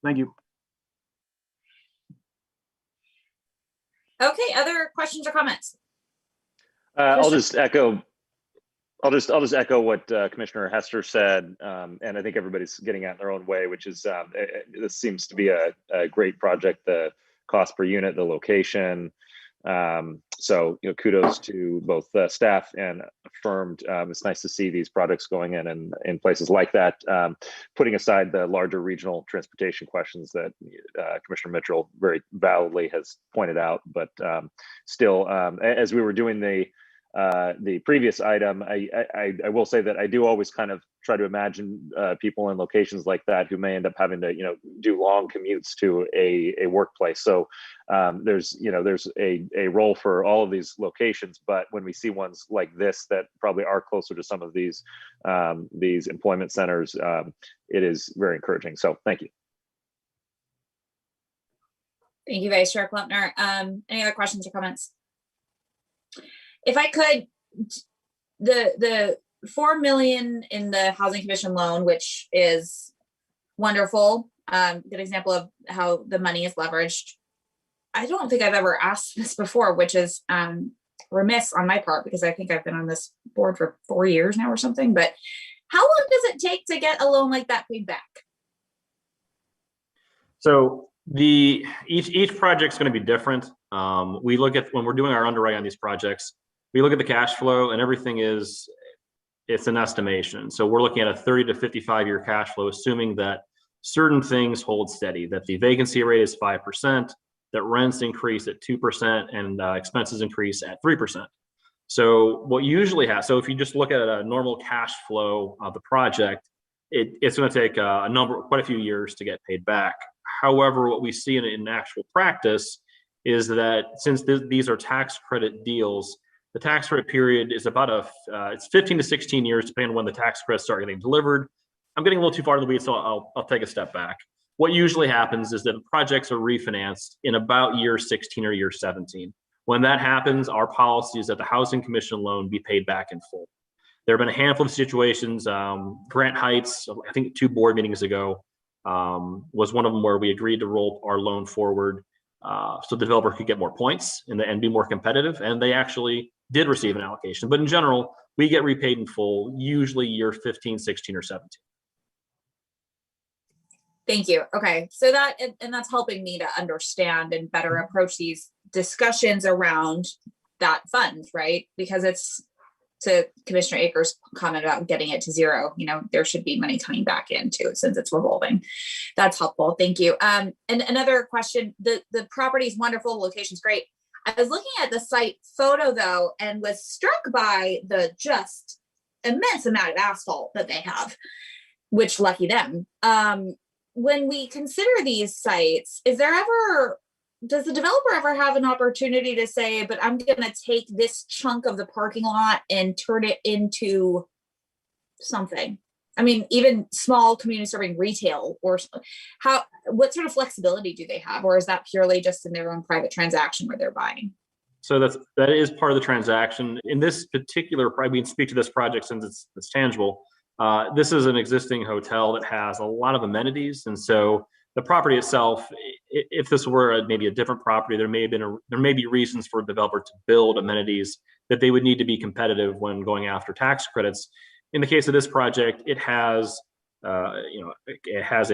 Thank you. Okay, other questions or comments? I'll just echo what Commissioner Hester said, and I think everybody's getting at in their own way, which is this seems to be a great project. The cost per unit, the location. So kudos to both staff and Affirmed. It's nice to see these projects going in places like that. Putting aside the larger regional transportation questions that Commissioner Mitchell very validly has pointed out, but still, as we were doing the previous item, I will say that I do always kind of try to imagine people in locations like that who may end up having to do long commutes to a workplace. So there's a role for all of these locations, but when we see ones like this that probably are closer to some of these employment centers, it is very encouraging. So thank you. Thank you, Vice Chair Klempner. Any other questions or comments? If I could, the $4 million in the Housing Commission loan, which is wonderful, good example of how the money is leveraged. I don't think I've ever asked this before, which is remiss on my part because I think I've been on this board for 4 years now or something. But how long does it take to get a loan like that paid back? So each project's going to be different. We look at, when we're doing our underwriting on these projects, we look at the cash flow, and everything it's an estimation. So we're looking at a 30 to 55 year cash flow, assuming that certain things hold steady, that the vacancy rate is 5%, that rents increase at 2%, and expenses increase at 3%. So what usually happens, so if you just look at a normal cash flow of the project, it's going to take quite a few years to get paid back. However, what we see in actual practice is that since these are tax credit deals, the tax credit period is about it's 15 to 16 years, depending on when the tax credits start getting delivered. I'm getting a little too far in the weeds, so I'll take a step back. What usually happens is that projects are refinanced in about year 16 or year 17. When that happens, our policy is that the Housing Commission loan be paid back in full. There have been a handful of situations. Grant Heights, I think 2 board meetings ago, was one of them where we agreed to roll our loan forward so the developer could get more points and be more competitive, and they actually did receive an allocation. But in general, we get repaid in full, usually year 15, 16, or 17. Thank you. Okay, so that's helping me to understand and better approach these discussions around that fund, right? Because it's to Commissioner Akers' comment about getting it to zero, there should be money coming back in too, since it's revolving. That's helpful. Thank you. And another question, the property is wonderful, the location's great. I was looking at the site photo though, and was struck by the just immense amount of asphalt that they have, which lucky them. When we consider these sites, does the developer ever have an opportunity to say, but I'm going to take this chunk of the parking lot and turn it into something? I mean, even small community serving retail, or what sort of flexibility do they have? Or is that purely just in their own private transaction where they're buying? So that is part of the transaction. In this particular, we can speak to this project since it's tangible. This is an existing hotel that has a lot of amenities. And so the property itself, if this were maybe a different property, there may be reasons for a developer to build amenities that they would need to be competitive when going after tax credits. In the case of this project, it has, it has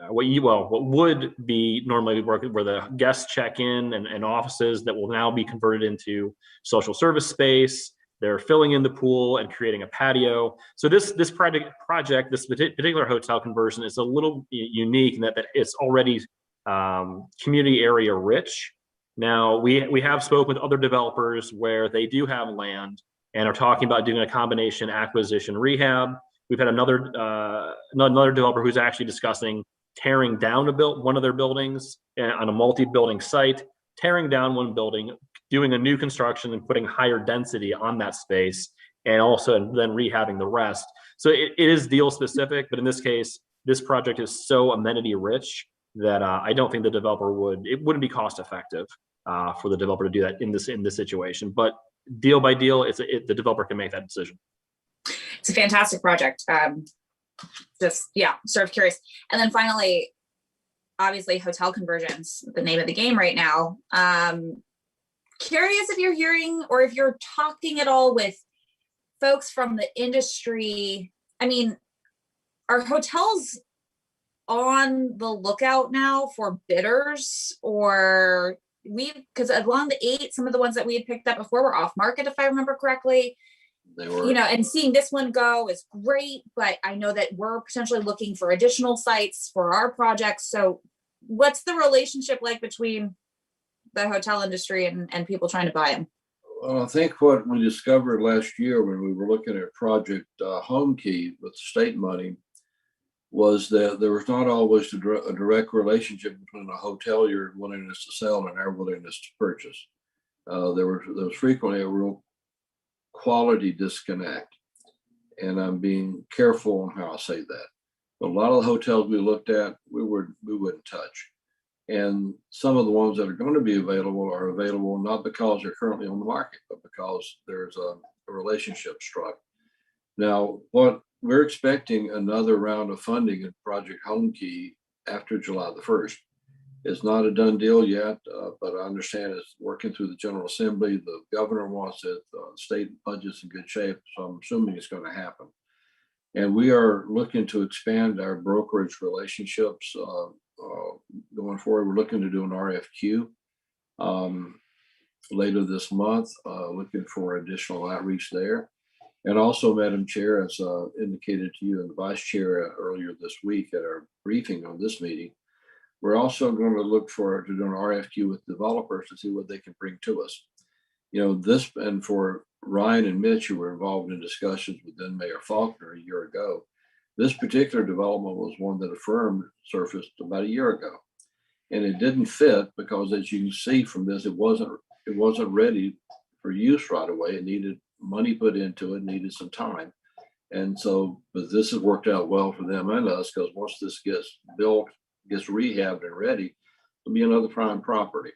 what would be normally where the guests check in and offices that will now be converted into social service space. They're filling in the pool and creating a patio. So this project, this particular hotel conversion is a little unique in that it's already community area rich. Now we have spoken with other developers where they do have land and are talking about doing a combination acquisition rehab. We've had another developer who's actually discussing tearing down one of their buildings on a multi-building site, tearing down one building, doing a new construction and putting higher density on that space, and then rehabbing the rest. So it is deal specific, but in this case, this project is so amenity rich that I don't think the developer wouldn't be cost effective for the developer to do that in this situation. But deal by deal, the developer can make that decision. It's a fantastic project. Sort of curious. And then finally, obviously hotel conversions, the name of the game right now. Curious if you're hearing or if you're talking at all with folks from the industry. I mean, are hotels on the lookout now for bidders, or because along the 8, some of the ones that we had picked up before were off market, if I remember correctly. They were. And seeing this one go is great, but I know that we're potentially looking for additional sites for our projects. So what's the relationship like between the hotel industry and people trying to buy them? Well, I think what we discovered last year when we were looking at Project Home Key with state money was that there was not always a direct relationship between a hotelier willingness to sell and our willingness to purchase. There was frequently a real quality disconnect, and I'm being careful on how I say that. But a lot of the hotels we looked at, we wouldn't touch. And some of the ones that are going to be available are available not because they're currently on the market, but because there's a relationship struck. Now, what we're expecting another round of funding in Project Home Key after July the 1st. It's not a done deal yet, but I understand it's working through the General Assembly. The governor wants it, the state budget's in good shape, so I'm assuming it's going to happen. And we are looking to expand our brokerage relationships going forward. We're looking to do an RFQ later this month, looking for additional outreach there. And also, Madam Chair, as indicated to you and the Vice Chair earlier this week at our briefing on this meeting, we're also going to to do an RFQ with developers to see what they can bring to us. This, and for Ryan and Mitch, who were involved in discussions with then Mayor Faulkner a year ago, this particular development was one that a firm surfaced about a year ago. And it didn't fit because, as you can see from this, it wasn't ready for use right away. It needed money put into it, needed some time. And so, but this has worked out well for them and us, because once this gets built, gets rehabbed and ready, it'll be another prime property.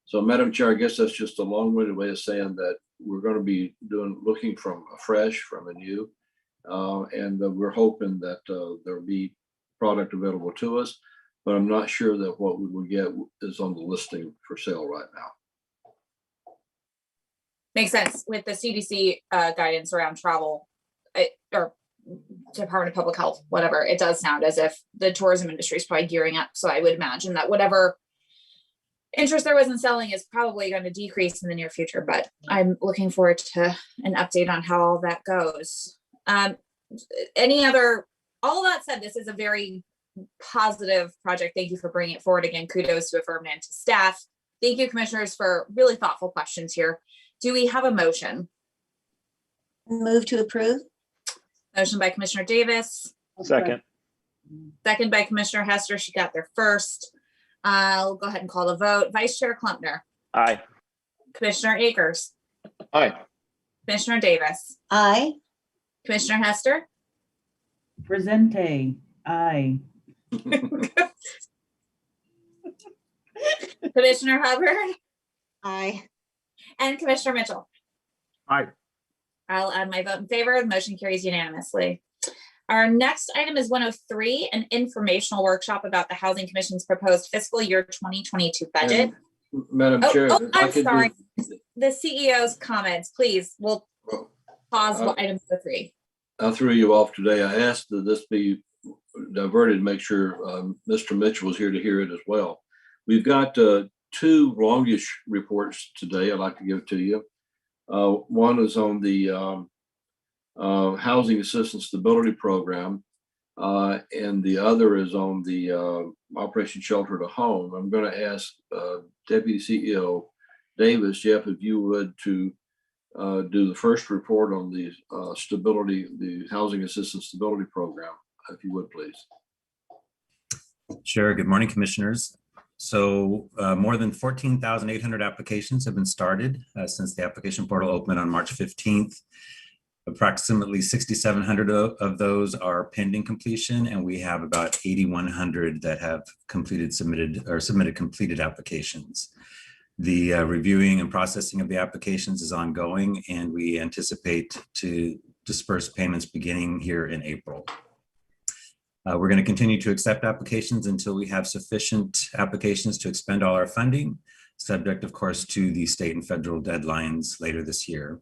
So, Madam Chair, I guess that's just a long-winded way of saying that we're going to be looking from a new, and we're hoping that there'll be product available to us, but I'm not sure that what we will get is on the listing for sale right now. Makes sense with the CDC guidance around travel, or Department of Public Health, whatever. It does sound as if the tourism industry is probably gearing up. So I would imagine that whatever interest there was in selling is probably going to decrease in the near future, but I'm looking forward to an update on how all that goes. All that said, this is a very positive project. Thank you for bringing it forward again. Kudos to Affirm and to staff. Thank you, commissioners, for really thoughtful questions here. Do we have a motion? Move to approve. Motion by Commissioner Davis, Second. second by Commissioner Hester. She got there first. I'll go ahead and call the vote. Vice Chair Klumpner, Aye. Commissioner Akers, Aye. Commissioner Davis, Aye. Commissioner Hester, Presente, aye. Commissioner Hubbard, Aye. and Commissioner Mitchell. Aye. I'll add my vote in favor. The motion carries unanimously. Our next item is 103, an informational workshop about the Housing Commission's proposed fiscal year 2022 budget. And, Madam Chair. Oh, if I I'm could sorry. just- The CEO's comments, please. We'll pause Uh, item 3. I threw you off today. I asked that this be diverted to make sure Mr. Mitchell was here to hear it as well. We've got 2 longish reports today I'd like to give to you. One is on the Housing Assistance Stability Program, and the other is on the Operation Shelter to Home. I'm going to ask Deputy CEO Davis, Jeff, if you would, to do the first report on the the Housing Assistance Stability Program, if you would, please. Sure. Good morning, commissioners. So more than 14,800 applications have been started since the application portal opened on March 15th. Approximately 6,700 of those are pending completion, and we have about 8,100 that have submitted completed applications. The reviewing and processing of the applications is ongoing, and we anticipate to disperse payments beginning here in April. We're going to continue to accept applications until we have sufficient applications to expend all our funding, subject, of course, to the state and federal deadlines later this year.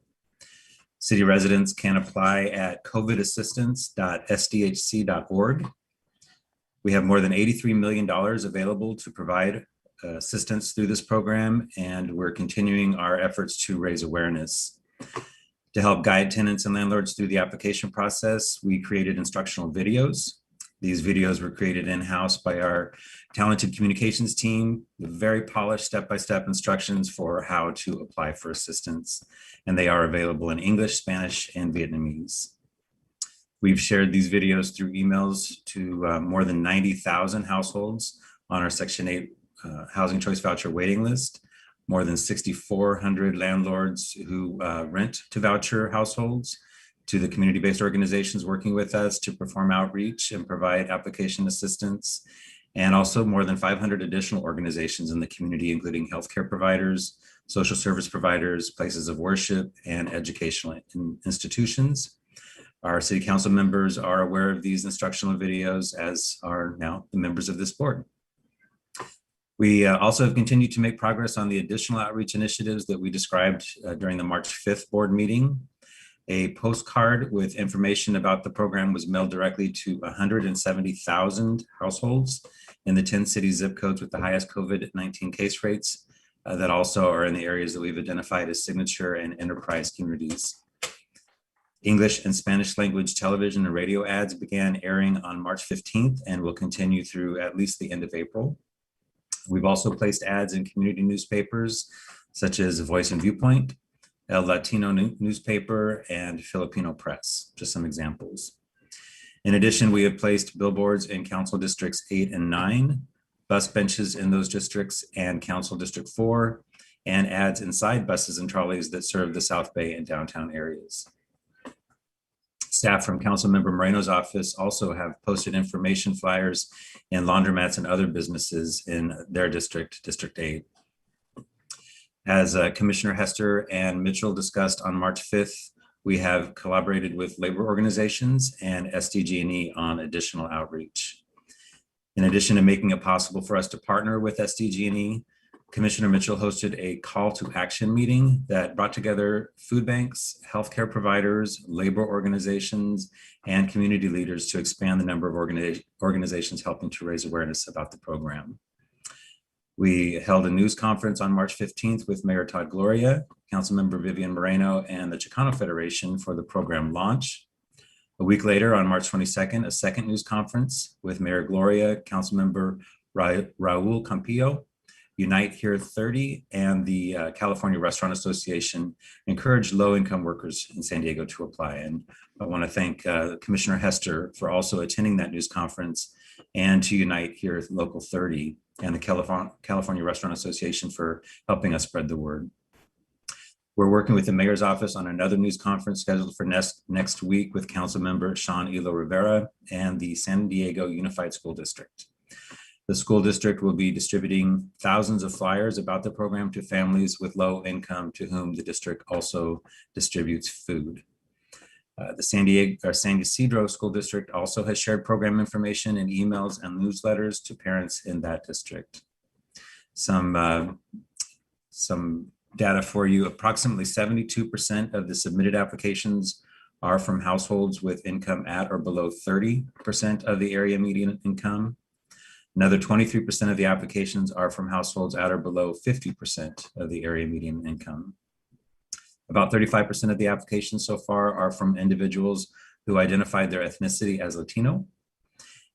City residents can apply at covidassistance.sdhc.org. We have more than $83 million available to provide assistance through this program, and we're continuing our efforts to raise awareness. To help guide tenants and landlords through the application process, we created instructional videos. These videos were created in-house by our talented communications team with very polished step-by-step instructions for how to apply for assistance. And they are available in English, Spanish, and Vietnamese. We've shared these videos through emails to more than 90,000 households on our Section 8 Housing Choice Voucher waiting list, more than 6,400 landlords who rent to voucher households, to the community-based organizations working with us to perform outreach and provide application assistance, and also more than 500 additional organizations in the community, including healthcare providers, social service providers, places of worship, and educational institutions. Our city council members are aware of these instructional videos, as are now the members of this board. We also have continued to make progress on the additional outreach initiatives that we described during the March 5th board meeting. A postcard with information about the program was mailed directly to 170,000 households in the 10 city zip codes with the highest COVID-19 case rates that also are in the areas that we've identified as signature and enterprise communities. English and Spanish language television and radio ads began airing on March 15th and will continue through at least the end of April. We've also placed ads in community newspapers such as Voice and Viewpoint, El Latino newspaper, and Filipino Press, just some examples. In addition, we have placed billboards in Council Districts 8 and 9, bus benches in those districts and Council District 4, and ads inside buses and trolleys that serve the South Bay and downtown areas. Staff from Councilmember Moreno's office also have posted information flyers in laundromats and other businesses in their district, District 8. As Commissioner Hester and Mitchell discussed on March 5th, we have collaborated with labor organizations and SDG&E on additional outreach. In addition to making it possible for us to partner with SDG&E, Commissioner Mitchell hosted a call to action meeting that brought together food banks, healthcare providers, labor organizations, and community leaders to expand the number of organizations helping to raise awareness about the program. We held a news conference on March 15th with Mayor Todd Gloria, Councilmember Vivian Moreno, and the Chicano Federation for the program launch. A week later, on March 22nd, a second news conference with Mayor Gloria, Councilmember Raul Campillo, Unite Here 30, and the California Restaurant Association encouraged low-income workers in San Diego to apply. And I want to thank Commissioner Hester for also attending that news conference, and to Unite Here Local 30 and the California Restaurant Association for helping us spread the word. We're working with the mayor's office on another news conference scheduled for next week with Councilmember Sean Elo Rivera and the San Diego Unified School District. The school district will be distributing thousands of flyers about the program to families with low income to whom the district also distributes food. The San Ysidro School District also has shared program information in emails and newsletters to parents in that district. Some data for you: approximately 72% of the submitted applications are from households with income at or below 30% of the area median income. Another 23% of the applications are from households at or below 50% of the area median income. About 35% of the applications so far are from individuals who identified their ethnicity as Latino.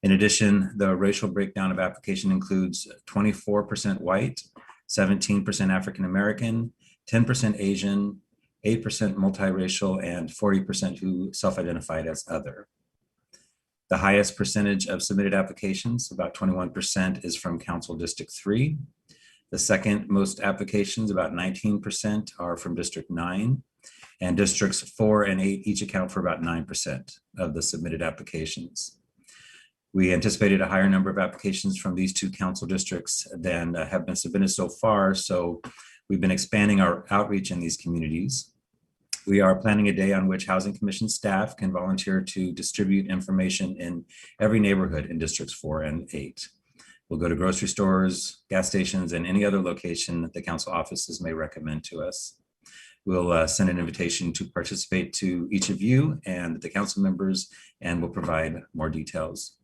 In addition, the racial breakdown of application includes 24% white, 17% African American, 10% Asian, 8% multiracial, and 40% who self-identified as other. The highest percentage of submitted applications, about 21%, is from Council District 3. The second most applications, about 19%, are from District 9, and Districts 4 and 8 each account for about 9% of the submitted applications. We anticipated a higher number of applications from these two council districts than have been submitted so far, so we've been expanding our outreach in these communities. We are planning a day on which Housing Commission staff can volunteer to distribute information in every neighborhood in Districts 4 and 8. We'll go to grocery stores, gas stations, and any other location that the council offices may recommend to us. We'll send an invitation to participate to each of you and the council members, and we'll provide more details.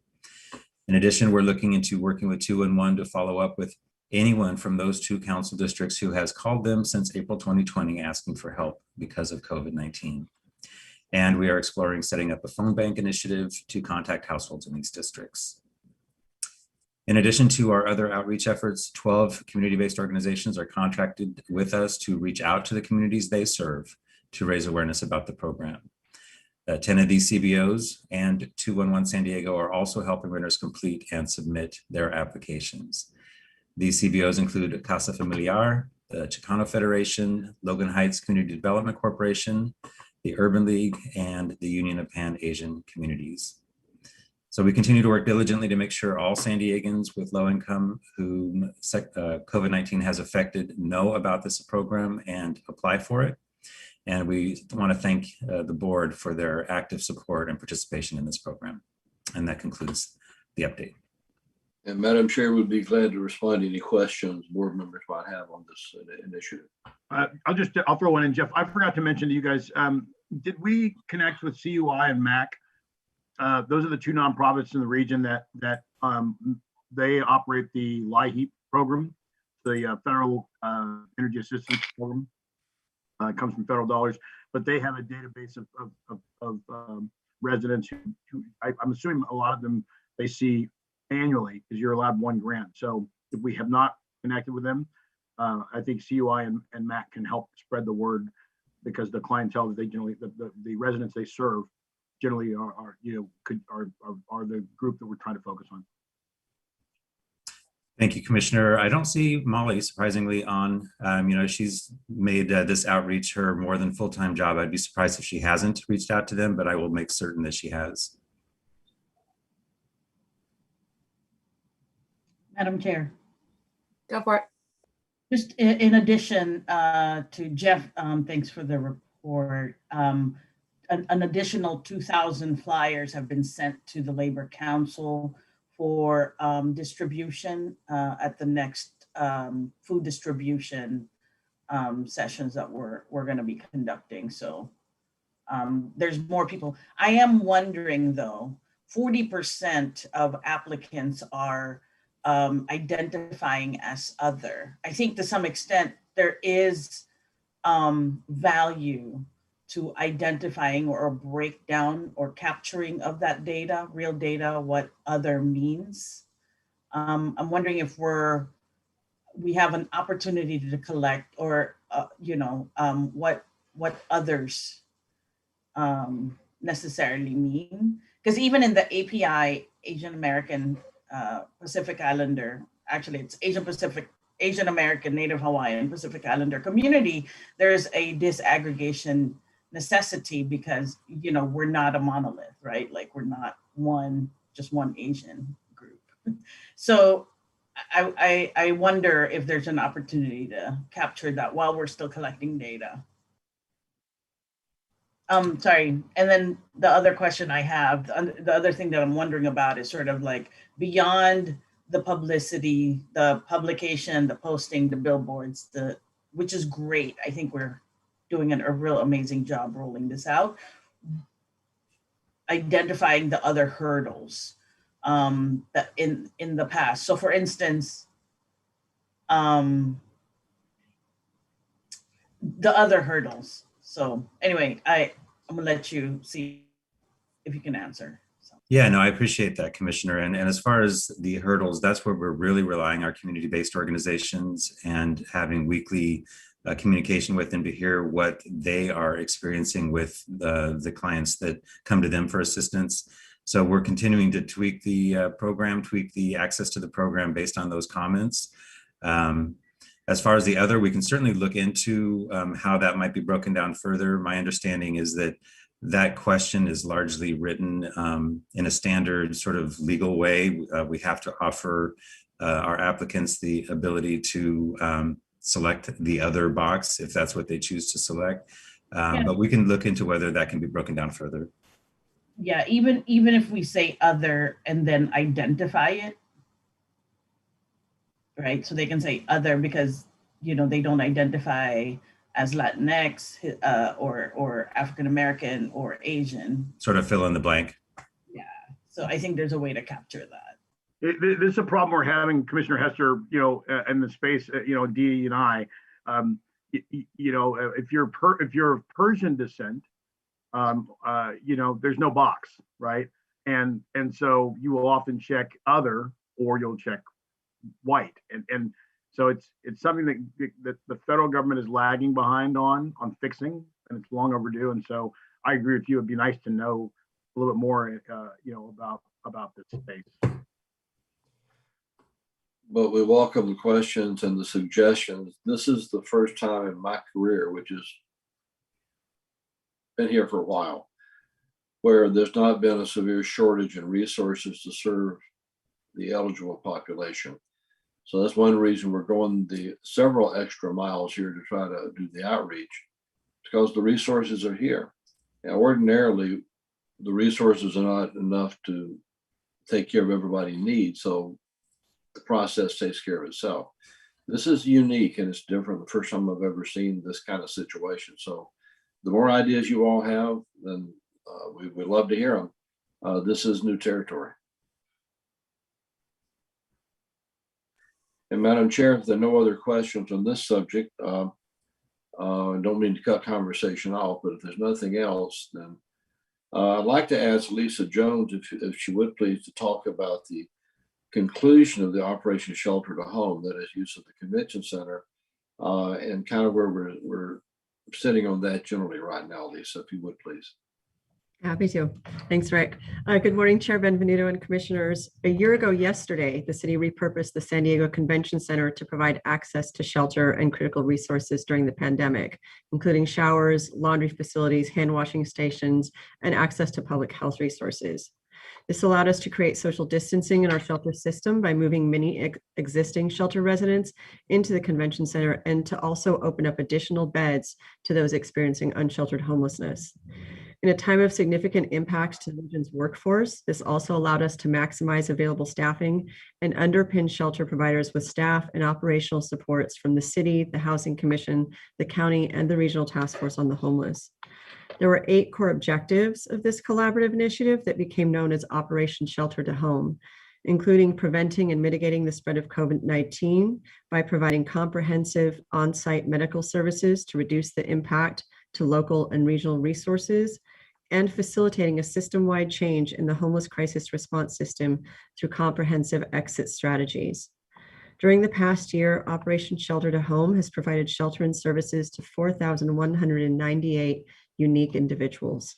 In addition, we're looking into working with 211 to follow up with anyone from those two council districts who has called them since April 2020 asking for help because of COVID-19. And we are exploring setting up a phone bank initiative to contact households in these districts. In addition to our other outreach efforts, 12 community-based organizations are contracted with us to reach out to the communities they serve to raise awareness about the program. 10 of these CBOs and 211 San Diego are also helping renters complete and submit their applications. These CBOs include Casa Familiar, the Chicano Federation, Logan Heights Community Development Corporation, the Urban League, and the Union of Pan-Asian Communities. So we continue to work diligently to make sure all San Diegans with low income whom COVID-19 has affected know about this program and apply for it. And we want to thank the board for their active support and participation in this program. And that concludes the update. And Madam Chair would be glad to respond to any questions board members might have on this initiative. I'll throw one in, Jeff. I forgot to mention to you guys, did we connect with CUI and MAC? Those are the two nonprofits in the region that they operate the LIHEAP program, the Federal Energy Assistance Program. It comes from federal dollars, but they have a database of residents who I'm assuming a lot of them they see annually, because you're allowed one grant. So if we have not connected with them, I think CUI and MAC can help spread the word, because the clientele that they generally, the residents they serve generally are the group that we're trying to focus on. Thank you, Commissioner. I don't see Molly, surprisingly, on. She's made this outreach her more than full-time job. I'd be surprised if she hasn't reached out to them, but I will make certain that she has. Madam Chair. Go for it. Just in addition to Jeff, thanks for the report. An additional 2,000 flyers have been sent to the Labor Council for distribution at the next food distribution sessions that we're going to be conducting. So there's more people. I am wondering though, 40% of applicants are identifying as other. I think to some extent there is value to identifying or a breakdown or capturing of that data, real data, what other means. I'm wondering if we have an opportunity to collect or, what others necessarily mean. Because even in the API, Asian American, Pacific Islander, actually it's Asian American, Native Hawaiian, Pacific Islander community, there's a disaggregation necessity because, we're not a monolith, right? Like we're not just one Asian group. So I wonder if there's an opportunity to capture that while we're still collecting data. Sorry, and then the other question I have, the other thing that I'm wondering about is sort of like beyond the publicity, the publication, the posting, the billboards, which is great. I think we're doing a real amazing job rolling this out. Identifying the other hurdles that in the past. So for instance, the other hurdles. So anyway, I'm gonna let you see if you can answer. So. Yeah, no, I appreciate that, Commissioner. And as far as the hurdles, that's where we're really relying our community-based organizations and having weekly communication with them to hear what they are experiencing with the clients that come to them for assistance. So we're continuing to tweak the program, tweak the access to the program based on those comments. As far as the other, we can certainly look into how that might be broken down further. My understanding is that that question is largely written in a standard sort of legal way. We have to offer our applicants the ability to select the other box if that's what they choose to select. But we can look into whether that can be broken down further. Yeah, even if we say other and then identify it, right? So they can say other because, they don't identify as Latinx or African-American or Asian. Sort of fill in the blank. Yeah, so I think there's a way to capture that. This is a problem we're having, Commissioner Hester, in the space, Dee and I, if you're of Persian descent, there's no box, right? And so you will often check other, or you'll check white. And so it's something that the federal government is lagging behind on fixing, and it's long overdue. And so I agree with you. It'd be nice to know a little bit more, about this space. But we welcome the questions and the suggestions. This is the first time in my career, which has been here for a while, where there's not been a severe shortage in resources to serve the eligible population. So that's one reason we're going the several extra miles here to try to do the outreach, because the resources are here. Now, ordinarily, the resources are not enough to take care of everybody's needs. So the process takes care of itself. This is unique and it's different. The first time I've ever seen this kind of situation. So the more ideas you all have, then we'd love to hear them. This is new territory. And Madam Chair, if there are no other questions on this subject, I don't mean to cut conversation off, but if there's nothing else, then I'd like to ask Lisa Jones, if she would please, to talk about the conclusion of the Operation Shelter to Home, that is use of the convention center, and kind of where we're sitting on that generally right now, Lisa, if you would please. Happy to. Thanks, Rick. Good morning, Chair Benvenuto and Commissioners. A year ago yesterday, the city repurposed the San Diego Convention Center to provide access to shelter and critical resources during the pandemic, including showers, laundry facilities, hand washing stations, and access to public health resources. This allowed us to create social distancing in our shelter system by moving many existing shelter residents into the convention center and to also open up additional beds to those experiencing unsheltered homelessness. In a time of significant impact to the region's workforce, this also allowed us to maximize available staffing and underpin shelter providers with staff and operational supports from the city, the Housing Commission, the county, and the Regional Task Force on the Homeless. There were 8 core objectives of this collaborative initiative that became known as Operation Shelter to Home. including preventing and mitigating the spread of COVID-19 by providing comprehensive on-site medical services to reduce the impact to local and regional resources, and facilitating a system-wide change in the homeless crisis response system through comprehensive exit strategies. During the past year, Operation Shelter to Home has provided shelter and services to 4,198 unique individuals.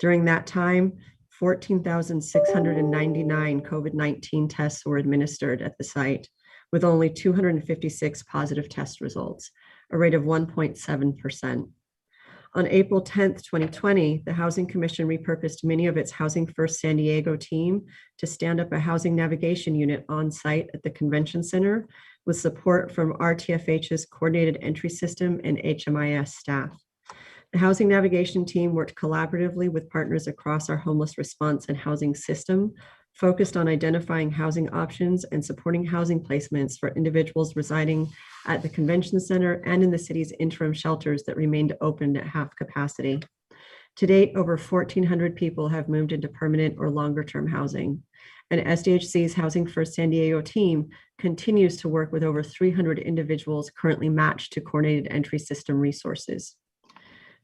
During that time, 14,699 COVID-19 tests were administered at the site, with only 256 positive test results, a rate of 1.7%. On April 10th, 2020, the Housing Commission repurposed many of its Housing First San Diego team to stand up a housing navigation unit on site at the convention center with support from RTFH's coordinated entry system and HMIS staff. The housing navigation team worked collaboratively with partners across our homeless response and housing system, focused on identifying housing options and supporting housing placements for individuals residing at the convention center and in the city's interim shelters that remained open at half capacity. To date, over 1,400 people have moved into permanent or longer-term housing. And SDHC's Housing First San Diego team continues to work with over 300 individuals currently matched to coordinated entry system resources.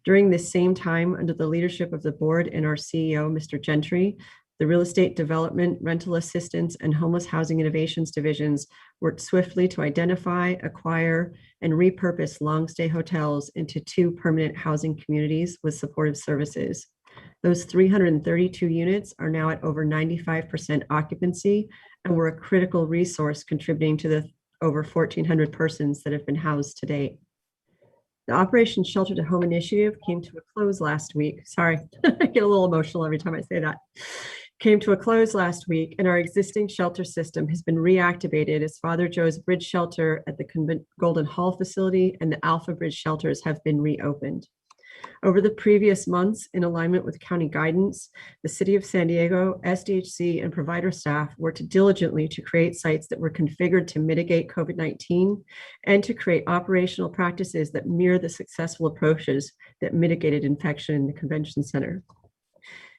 During this same time, under the leadership of the board and our CEO, Mr. Gentry, the Real Estate Development, Rental Assistance, and Homeless Housing Innovations divisions worked swiftly to identify, acquire, and repurpose long-stay hotels into 2 permanent housing communities with supportive services. Those 332 units are now at over 95% occupancy and were a critical resource contributing to the over 1,400 persons that have been housed to date. The Operation Shelter to Home initiative came to a close last week. Sorry, I get a little emotional every time I say that. Came to a close last week, and our existing shelter system has been reactivated as Father Joe's Bridge Shelter at the Golden Hall facility and the Alpha Bridge shelters have been reopened. Over the previous months, in alignment with county guidance, the City of San Diego, SDHC, and provider staff worked diligently to create sites that were configured to mitigate COVID-19 and to create operational practices that mirror the successful approaches that mitigated infection in the convention center.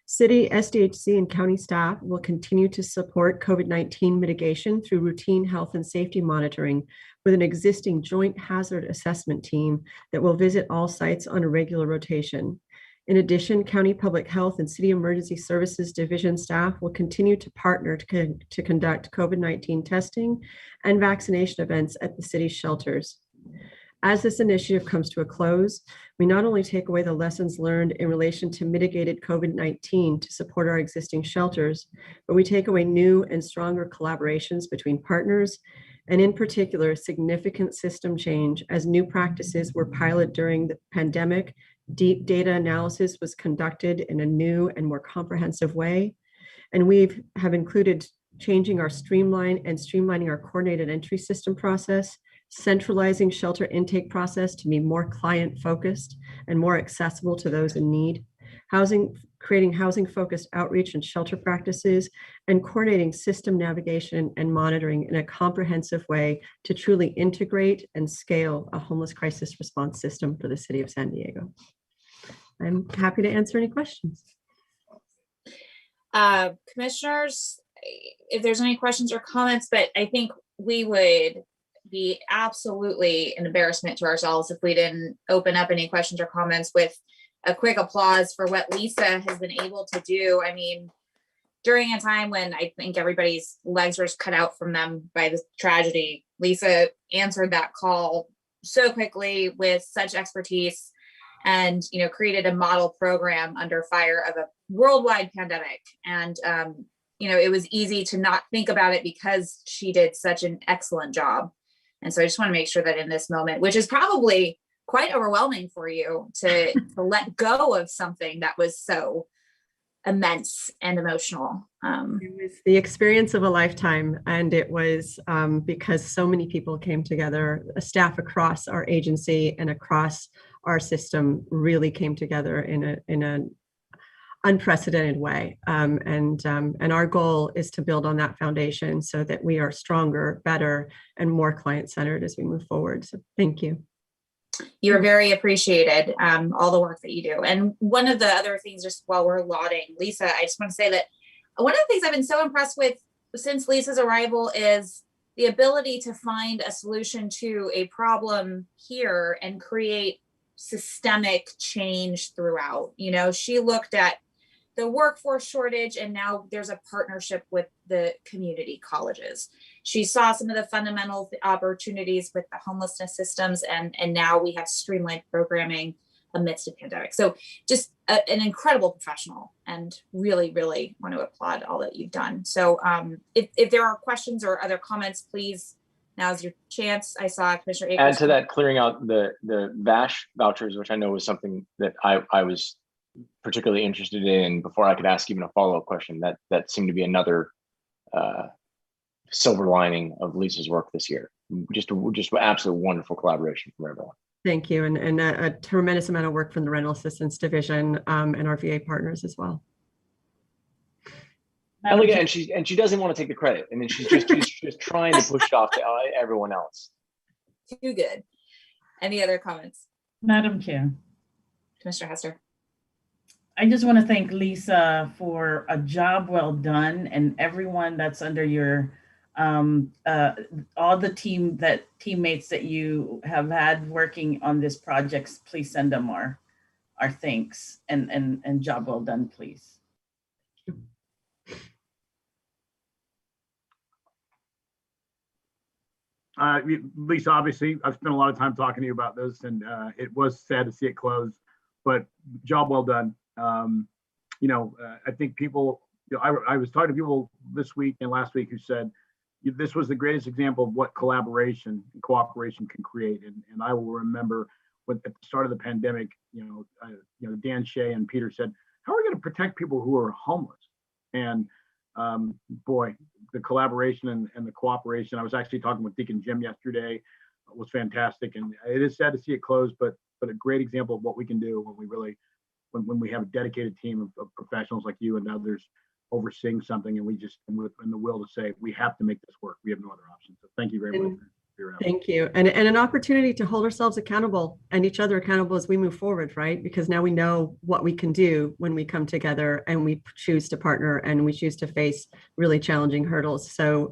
City, SDHC, and county staff will continue to support COVID-19 mitigation through routine health and safety monitoring with an existing joint hazard assessment team that will visit all sites on a regular rotation. In addition, County Public Health and City Emergency Services Division staff will continue to partner to conduct COVID-19 testing and vaccination events at the city's shelters. As this initiative comes to a close, we not only take away the lessons learned in relation to mitigated COVID-19 to support our existing shelters, but we take away new and stronger collaborations between partners, and in particular, significant system change as new practices were piloted during the pandemic. Deep data analysis was conducted in a new and more comprehensive way, and we have included changing our streamlining our coordinated entry system process, centralizing shelter intake process to be more client-focused and more accessible to those in need, creating housing-focused outreach and shelter practices, and coordinating system navigation and monitoring in a comprehensive way to truly integrate and scale a homeless crisis response system for the City of San Diego. I'm happy to answer any questions. Commissioners, if there's any questions or comments, but I think we would be absolutely an embarrassment to ourselves if we didn't open up any questions or comments with a quick applause for what Lisa has been able to do. I mean, during a time when I think everybody's legs were cut out from them by this tragedy, Lisa answered that call so quickly with such expertise and, you know, created a model program under fire of a worldwide pandemic. And, you know, it was easy to not think about it because she did such an excellent job. And so I just want to make sure that in this moment, which is probably quite overwhelming for you to let go of something that was so immense and emotional. It was the experience of a lifetime, and it was because so many people came together, staff across our agency and across our system really came together in an unprecedented way. And our goal is to build on that foundation so that we are stronger, better, and more client-centered as we move forward. So thank you. You're very appreciated, all the work that you do. And one of the other things, just while we're lauding Lisa, I just want to say that one of the things I've been so impressed with since Lisa's arrival is the ability to find a solution to a problem here and create systemic change throughout. You know, she looked at the workforce shortage, and now there's a partnership with the community colleges. She saw some of the fundamental opportunities with the homelessness systems, and now we have streamlined programming amidst a pandemic. So just an incredible professional, and really, really want to applaud all that you've done. So if there are questions or other comments, please, now's your chance. I saw Commissioner Akers. Add to that, clearing out the VASH vouchers, which I know was something that I was particularly interested in before I could ask even a follow-up question. That seemed to be another silver lining of Lisa's work this year. Just absolute wonderful collaboration from everyone. Thank you. And a tremendous amount of work from the Rental Assistance Division and our VA partners as well. And look, and she doesn't want to take the credit. And then she's just trying to push it off to everyone else. Too good. Any other comments? Madam Chair. Commissioner Hester. I just want to thank Lisa for a job well done, and everyone that's under your all the teammates that you have had working on this project. Please send them our thanks and job well done, please. Lisa, obviously, I've spent a lot of time talking to you about this, and it was sad to see it close, but job well done. I think people, I was talking to people this week and last week who said this was the greatest example of what collaboration and cooperation can create. And I will remember when at the start of the pandemic, Dan Shea and Peter said, how are we going to protect people who are homeless? And boy, the collaboration and the cooperation. I was actually talking with Deacon Jim yesterday. It was fantastic. And it is sad to see it close, but a great example of what we can do when we really, when we have a dedicated team of professionals like you and others overseeing something, and we just, and the will to say, we have to make this work. We have no other option. So thank you very much. Thank you. And an opportunity to hold ourselves accountable and each other accountable as we move forward, right? Because now we know what we can do when we come together and we choose to partner and we choose to face really challenging hurdles. So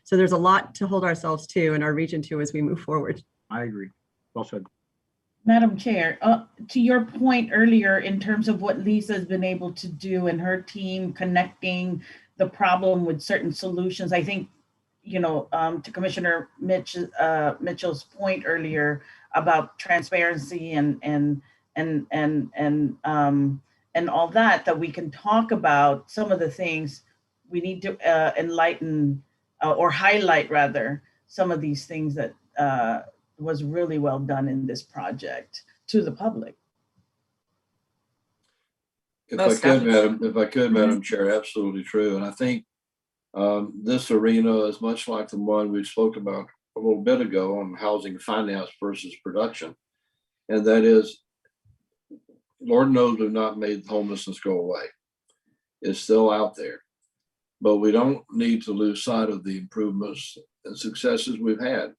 so there's a lot to hold ourselves to and our region to as we move forward. I agree. Well said. Madam Chair, to your point earlier, in terms of what Lisa has been able to do and her team connecting the problem with certain solutions, I think, to Commissioner Mitchell's point earlier about transparency and all that we can talk about some of the things we need to enlighten or highlight rather some of these things that was really well done in this project to the public. If I could, Madam Chair, absolutely true. And I think this arena is much like the one we spoke about a little bit ago on housing finance versus production. And that is, Lord knows we've not made homelessness go away. It's still out there. But we don't need to lose sight of the improvements and successes we've had.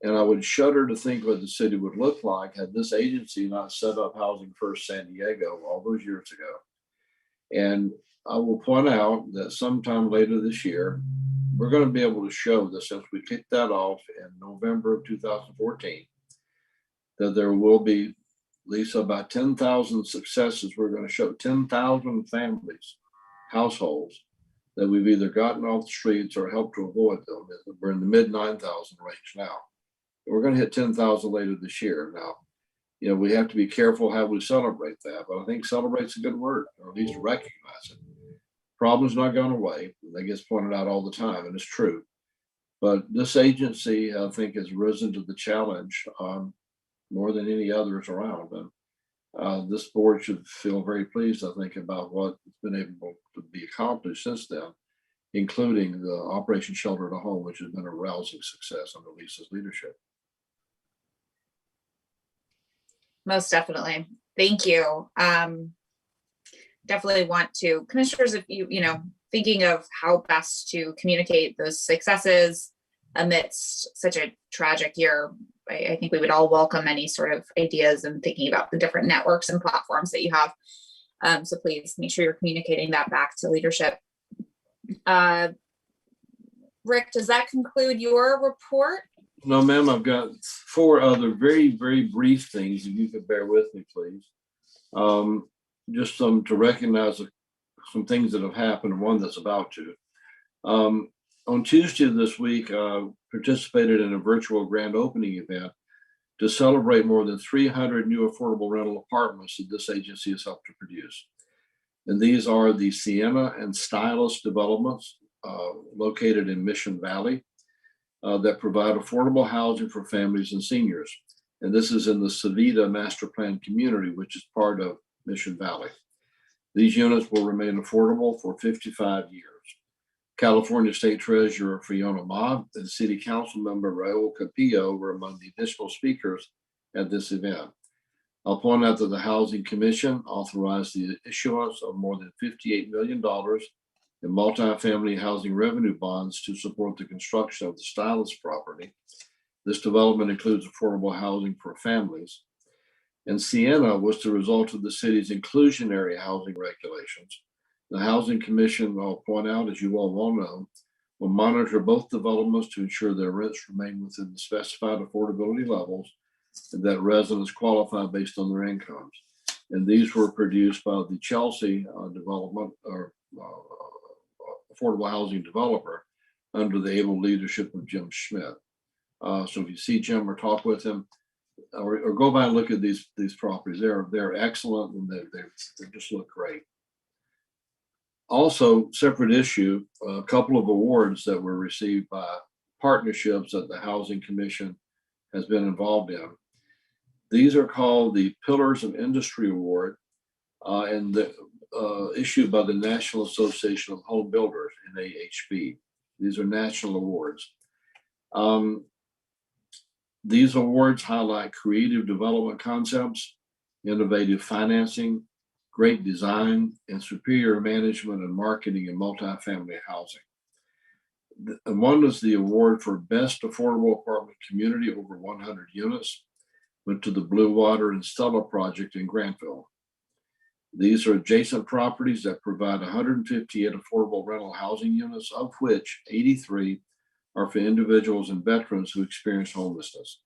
And I would shudder to think what the city would look like had this agency not set up Housing First San Diego all those years ago. And I will point out that sometime later this year, we're going to be able to show that since we kicked that off in November of 2014, that there will be, Lisa, about 10,000 successes. We're going to show 10,000 families, households that we've either gotten off the streets or helped to avoid them. We're in the mid 9,000 range now. We're going to hit 10,000 later this year. Now, we have to be careful how we celebrate that, but I think celebrate's a good word, or at least recognize it. Problem's not going away. That gets pointed out all the time, and it's true. But this agency, I think, has risen to the challenge more than any others around. And this board should feel very pleased, I think, about what's been able to be accomplished since then, including the Operation Shelter to Home, which has been a rousing success under Lisa's leadership. Most definitely. Thank you. Definitely want to, commissioners, if thinking of how best to communicate those successes amidst such a tragic year, I think we would all welcome any sort of ideas and thinking about the different networks and platforms that you have. So please make sure you're communicating that back to leadership. Rick, does that conclude your report? No, ma'am, I've got 4 other very, very brief things, if you could bear with me, please. Just some to recognize some things that have happened and one that's about to. On Tuesday of this week, participated in a virtual grand opening event to celebrate more than 300 new affordable rental apartments that this agency has helped to produce. And these are the Sienna and Stylus developments located in Mission Valley that provide affordable housing for families and seniors. And this is in the Savita Master Plan community, which is part of Mission Valley. These units will remain affordable for 55 years. California State Treasurer Fiona Ma and City Council Member Raul Capillo were among the additional speakers at this event. I'll point out that the Housing Commission authorized the issuance of more than $58 million in multifamily housing revenue bonds to support the construction of the Stylus property. This development includes affordable housing for families. And Sienna was the result of the city's inclusionary housing regulations. The Housing Commission, I'll point out, as you all well know, will monitor both developments to ensure their rents remain within the specified affordability levels and that residents qualify based on their incomes. And these were produced by the Chelsea development or affordable housing developer under the able leadership of Jim Schmidt. So if you see Jim or talk with him, or go by and look at these properties, they're excellent and they just look great. Also, separate issue, a couple of awards that were received by partnerships that the Housing Commission has been involved in. These are called the Pillars of Industry Award and issued by the National Association of Home Builders, NAHB. These are national awards. These awards highlight creative development concepts, innovative financing, great design, and superior management and marketing in multifamily housing. And one was the award for Best Affordable Apartment Community over 100 units, went to the Blue Water and Stella project in Granville. These are adjacent properties that provide 158 affordable rental housing units, of which 83 are for individuals and veterans who experience homelessness.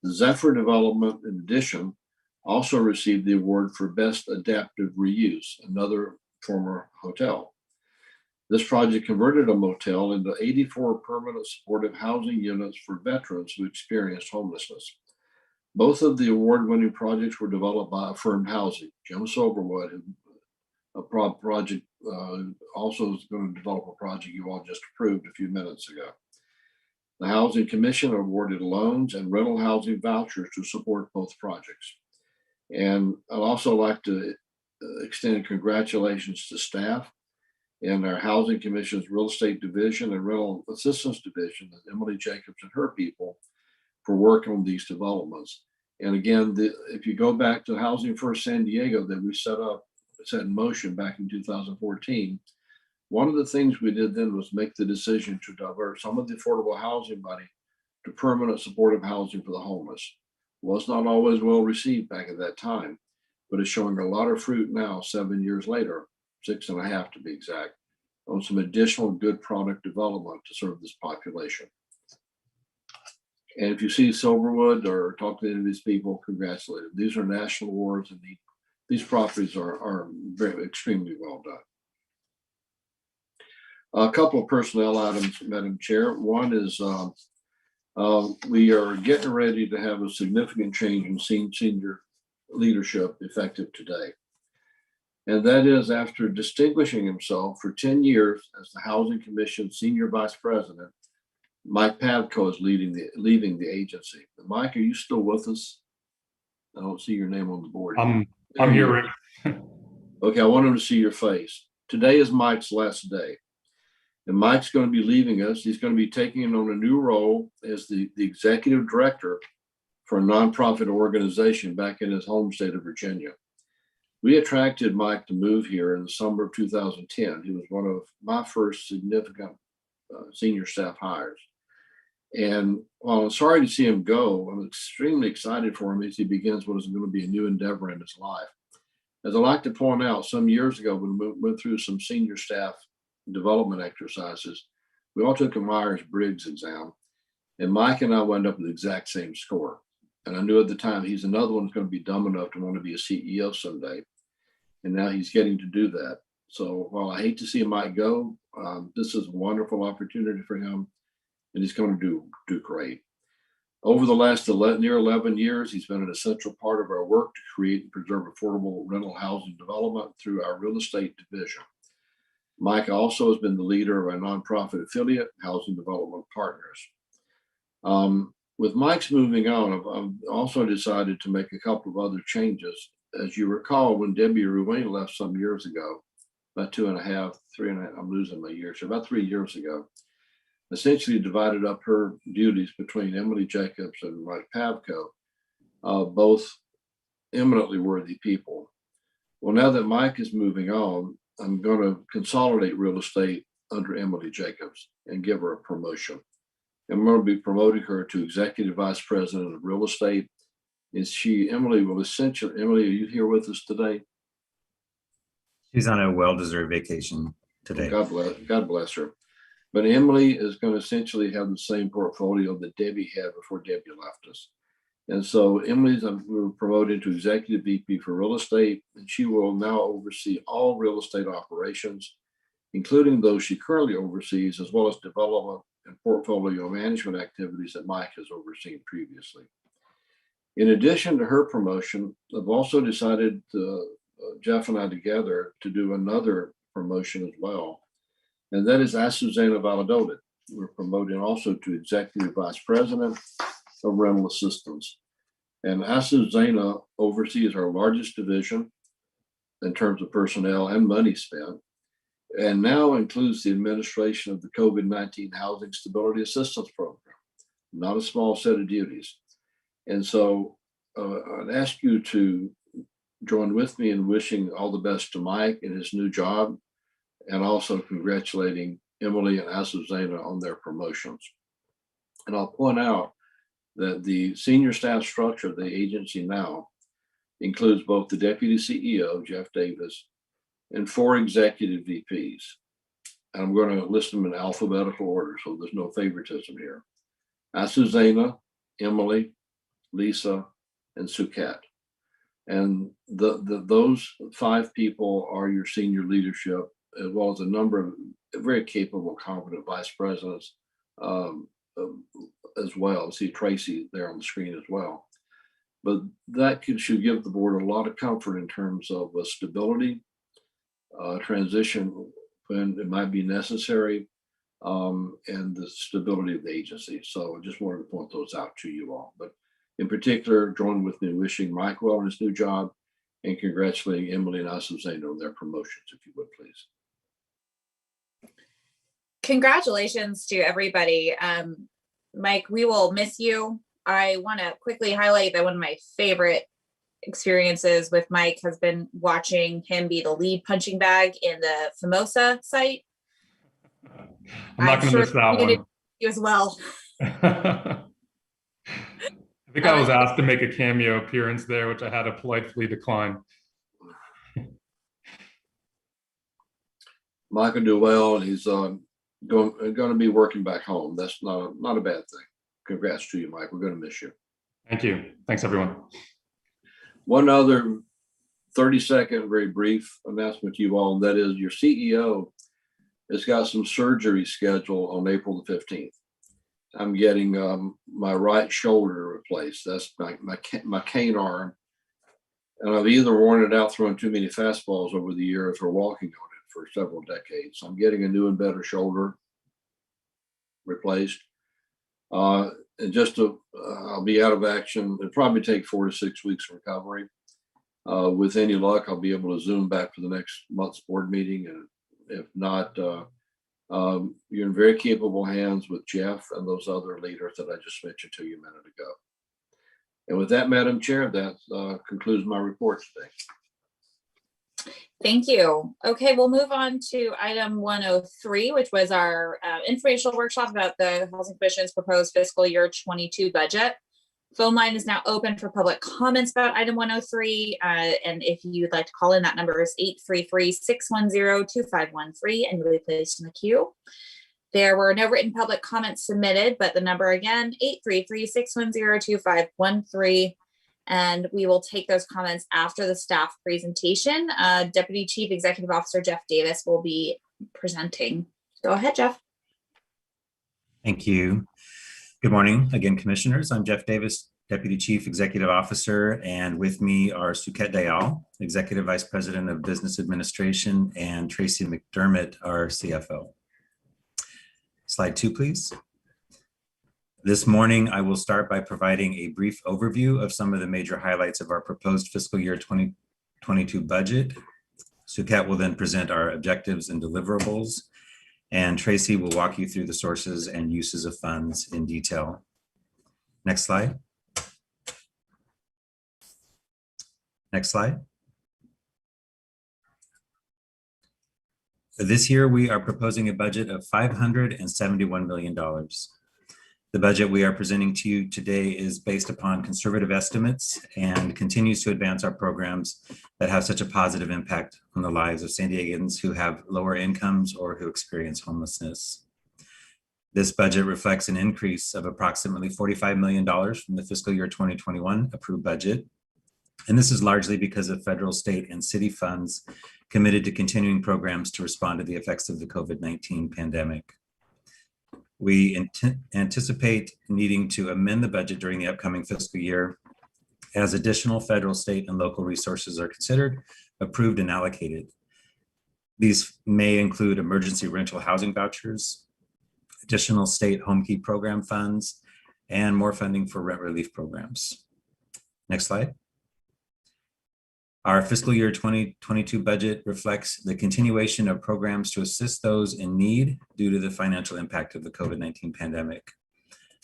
The Zephyr development, in addition, also received the award for Best Adaptive Reuse, another former hotel. This project converted a motel into 84 permanent supportive housing units for veterans who experienced homelessness. Both of the award-winning projects were developed by Affirmed Housing. Jim Silverwood, a project, also is going to develop a project you all just approved a few minutes ago. The Housing Commission awarded loans and rental housing vouchers to support both projects. And I'd also like to extend congratulations to staff in our Housing Commission's Real Estate Division and Rental Assistance Division, Emily Jacobs and her people, for working on these developments. And again, if you go back to Housing First San Diego that we set in motion back in 2014, one of the things we did then was make the decision to divert some of the affordable housing money to permanent supportive housing for the homeless. Was not always well received back at that time, but is showing a lot of fruit now, 7 years later, 6.5 to be exact, on some additional good product development to serve this population. And if you see Silverwood or talk to any of these people, congratulate them. These are national awards, and these properties are very extremely well done. A couple of personnel items, Madam Chair. One is we are getting ready to have a significant change in senior leadership effective today. And that is after distinguishing himself for 10 years as the Housing Commission Senior Vice President, Mike Pavko is leaving the agency. Mike, are you still with us? I don't see your name on the board. I'm here, Rick. Okay, I want him to see your face. Today is Mike's last day. And Mike's going to be leaving us. He's going to be taking on a new role as the executive director for a nonprofit organization back in his home state of Virginia. We attracted Mike to move here in the summer of 2010. He was one of my first significant senior staff hires. And while I'm sorry to see him go, I'm extremely excited for him as he begins what is going to be a new endeavor in his life. As I like to point out, some years ago when we went through some senior staff development exercises, We all took a Myers-Briggs exam, and Mike and I wound up with the exact same score. And I knew at the time he's another one who's going to be dumb enough to want to be a CEO someday. And now he's getting to do that. So while I hate to see Mike go, this is a wonderful opportunity for him, and he's going to do great. Over the last near 11 years, he's been an essential part of our work to create and preserve affordable rental housing development through our real estate division. Mike also has been the leader of our nonprofit affiliate, Housing Development Partners. With Mike's moving on, I've also decided to make a couple of other changes. As you recall, when Debbie Ruane left some years ago, about 2.5, 3.5, I'm losing my years, so about 3 years ago, essentially divided up her duties between Emily Jacobs and Mike Pavko, both eminently worthy people. Well, now that Mike is moving on, I'm going to consolidate real estate under Emily Jacobs and give her a promotion. I'm going to be promoting her to Executive Vice President of Real Estate. Emily will essentially, Emily, are you here with us today? She's on a well-deserved vacation today. God bless her. But Emily is going to essentially have the same portfolio that Debbie had before Debbie left us. And so Emily's we were promoted to Executive VP for Real Estate, and she will now oversee all real estate operations, including those she currently oversees, as well as development and portfolio management activities that Mike has overseen previously. In addition to her promotion, I've also decided, Jeff and I together, to do another promotion as well. And that is Azucena Valladolid. We're promoting also to Executive Vice President of Rental Assistance. And Azucena oversees our largest division in terms of personnel and money spent, and now includes the administration of the COVID-19 Housing Stability Assistance Program, not a small set of duties. And so I'd ask you to join with me in wishing all the best to Mike in his new job, and also congratulating Emily and Azucena on their promotions. And I'll point out that the senior staff structure of the agency now includes both the Deputy CEO, Jeff Davis, and 4 executive VPs. And I'm going to list them in alphabetical order, so there's no favoritism here. Azucena, Emily, Lisa, and Suket. And those 5 people are your senior leadership, as well as a number of very capable, competent vice presidents as well. See Tracy there on the screen as well. But that should give the board a lot of comfort in terms of stability, transition when it might be necessary, and the stability of the agency. So I just wanted to point those out to you all. But in particular, join with me in wishing Mike well in his new job and congratulating Emily and Azucena on their promotions, if you would, please. Congratulations to everybody. Mike, we will miss you. I want to quickly highlight that one of my favorite experiences with Mike has been watching him be the lead punching bag in the Famosa site. I'm not going to miss that one. You as well. I think I was asked to make a cameo appearance there, which I had to politely decline. Mike will do well, and he's going to be working back home. That's not a bad thing. Congrats to you, Mike. We're going to miss you. Thank you. Thanks, everyone. One other 30-second, very brief announcement to you all, and that is your CEO has got some surgery scheduled on April the 15th. I'm getting my right shoulder replaced. That's my cane arm. And I've either worn it out throwing too many fastballs over the years or walking on it for several decades. So I'm getting a new and better shoulder replaced. And just I'll be out of action. It'll probably take 4 to 6 weeks recovery. With any luck, I'll be able to Zoom back for the next month's board meeting. And if not, you're in very capable hands with Jeff and those other leaders that I just mentioned to you a minute ago. And with that, Madam Chair, that concludes my report today. Thank you. Okay, we'll move on to item 103, which was our informational workshop about the Housing Commission's proposed fiscal year 22 budget. Phone line is now open for public comments about item 103. And if you'd like to call in, that number is 833-610-2513, and you'll be placed in the queue. There were no written public comments submitted, but the number again, 833-610-2513. And we will take those comments after the staff presentation. Deputy Chief Executive Officer Jeff Davis will be presenting. Go ahead, Jeff. Thank you. Good morning again, commissioners. I'm Jeff Davis, Deputy Chief Executive Officer, and with me are Suket Dayal, Executive Vice President of Business Administration, and Tracy McDermott, our CFO. Slide 2, please. This morning, I will start by providing a brief overview of some of the major highlights of our proposed fiscal year 2022 budget. Suket will then present our objectives and deliverables, and Tracy will walk you through the sources and uses of funds in detail. Next slide. Next slide. This year, we are proposing a budget of $571 million. The budget we are presenting to you today is based upon conservative estimates and continues to advance our programs that have such a positive impact on the lives of San Diegans who have lower incomes or who experience homelessness. This budget reflects an increase of approximately $45 million from the fiscal year 2021 approved budget. And this is largely because of federal, state, and city funds committed to continuing programs to respond to the effects of the COVID-19 pandemic. We anticipate needing to amend the budget during the upcoming fiscal year as additional federal, state, and local resources are considered, approved, and allocated. These may include emergency rental housing vouchers, additional state home key program funds, and more funding for rent relief programs. Next slide. Our fiscal year 2022 budget reflects the continuation of programs to assist those in need due to the financial impact of the COVID-19 pandemic.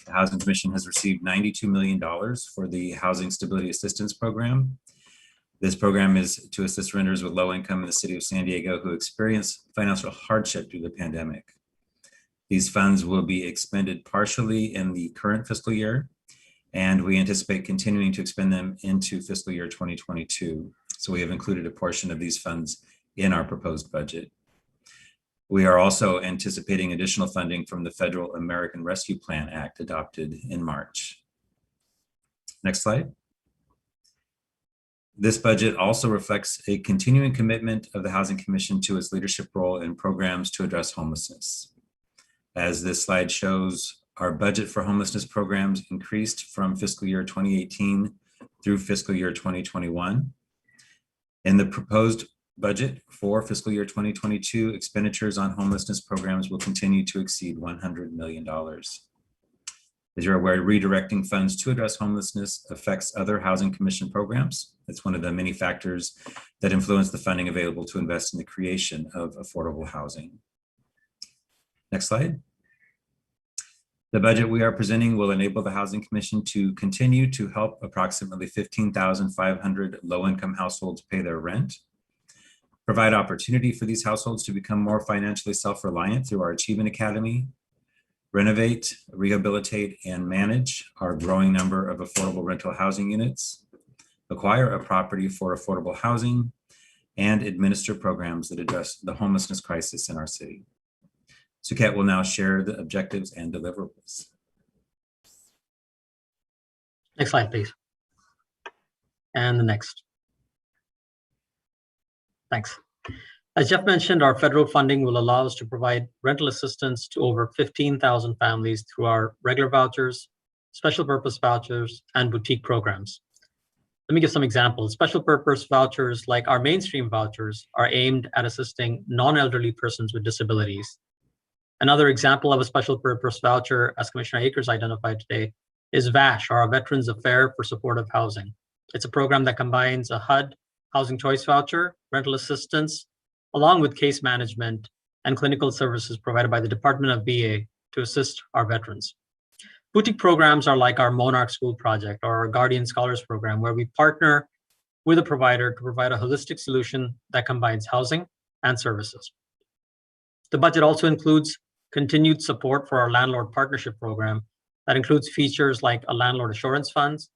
The Housing Commission has received $92 million for the Housing Stability Assistance Program. This program is to assist renters with low income in the city of San Diego who experience financial hardship due to the pandemic. These funds will be expended partially in the current fiscal year, and we anticipate continuing to expend them into fiscal year 2022. So we have included a portion of these funds in our proposed budget. We are also anticipating additional funding from the Federal American Rescue Plan Act adopted in March. Next slide. This budget also reflects a continuing commitment of the Housing Commission to its leadership role in programs to address homelessness. As this slide shows, our budget for homelessness programs increased from fiscal year 2018 through fiscal year 2021. In the proposed budget for fiscal year 2022, expenditures on homelessness programs will continue to exceed $100 million. As you're aware, redirecting funds to address homelessness affects other Housing Commission programs. It's one of the many factors that influence the funding available to invest in the creation of affordable housing. Next slide. The budget we are presenting will enable the Housing Commission to continue to help approximately 15,500 low-income households pay their rent, provide opportunity for these households to become more financially self-reliant through our Achievement Academy, renovate, rehabilitate, and manage our growing number of affordable rental housing units, acquire a property for affordable housing, and administer programs that address the homelessness crisis in our city. Suket will now share the objectives and deliverables. Next slide, please. And the next. Thanks. As Jeff mentioned, our federal funding will allow us to provide rental assistance to over 15,000 families through our regular vouchers, special purpose vouchers, and boutique programs. Let me give some examples. Special purpose vouchers, like our mainstream vouchers, are aimed at assisting non-elderly persons with disabilities. Another example of a special purpose voucher, as Commissioner Akers identified today, is VASH, or our Veterans Affair for Supportive Housing. It's a program that combines a HUD housing choice voucher, rental assistance, along with case management and clinical services provided by the Department of VA to assist our veterans. Boutique programs are like our Monarch School Project or our Guardian Scholars Program, where we partner with a provider to provide a holistic solution that combines housing and services. The budget also includes continued support for our landlord partnership program that includes features like a landlord assurance funds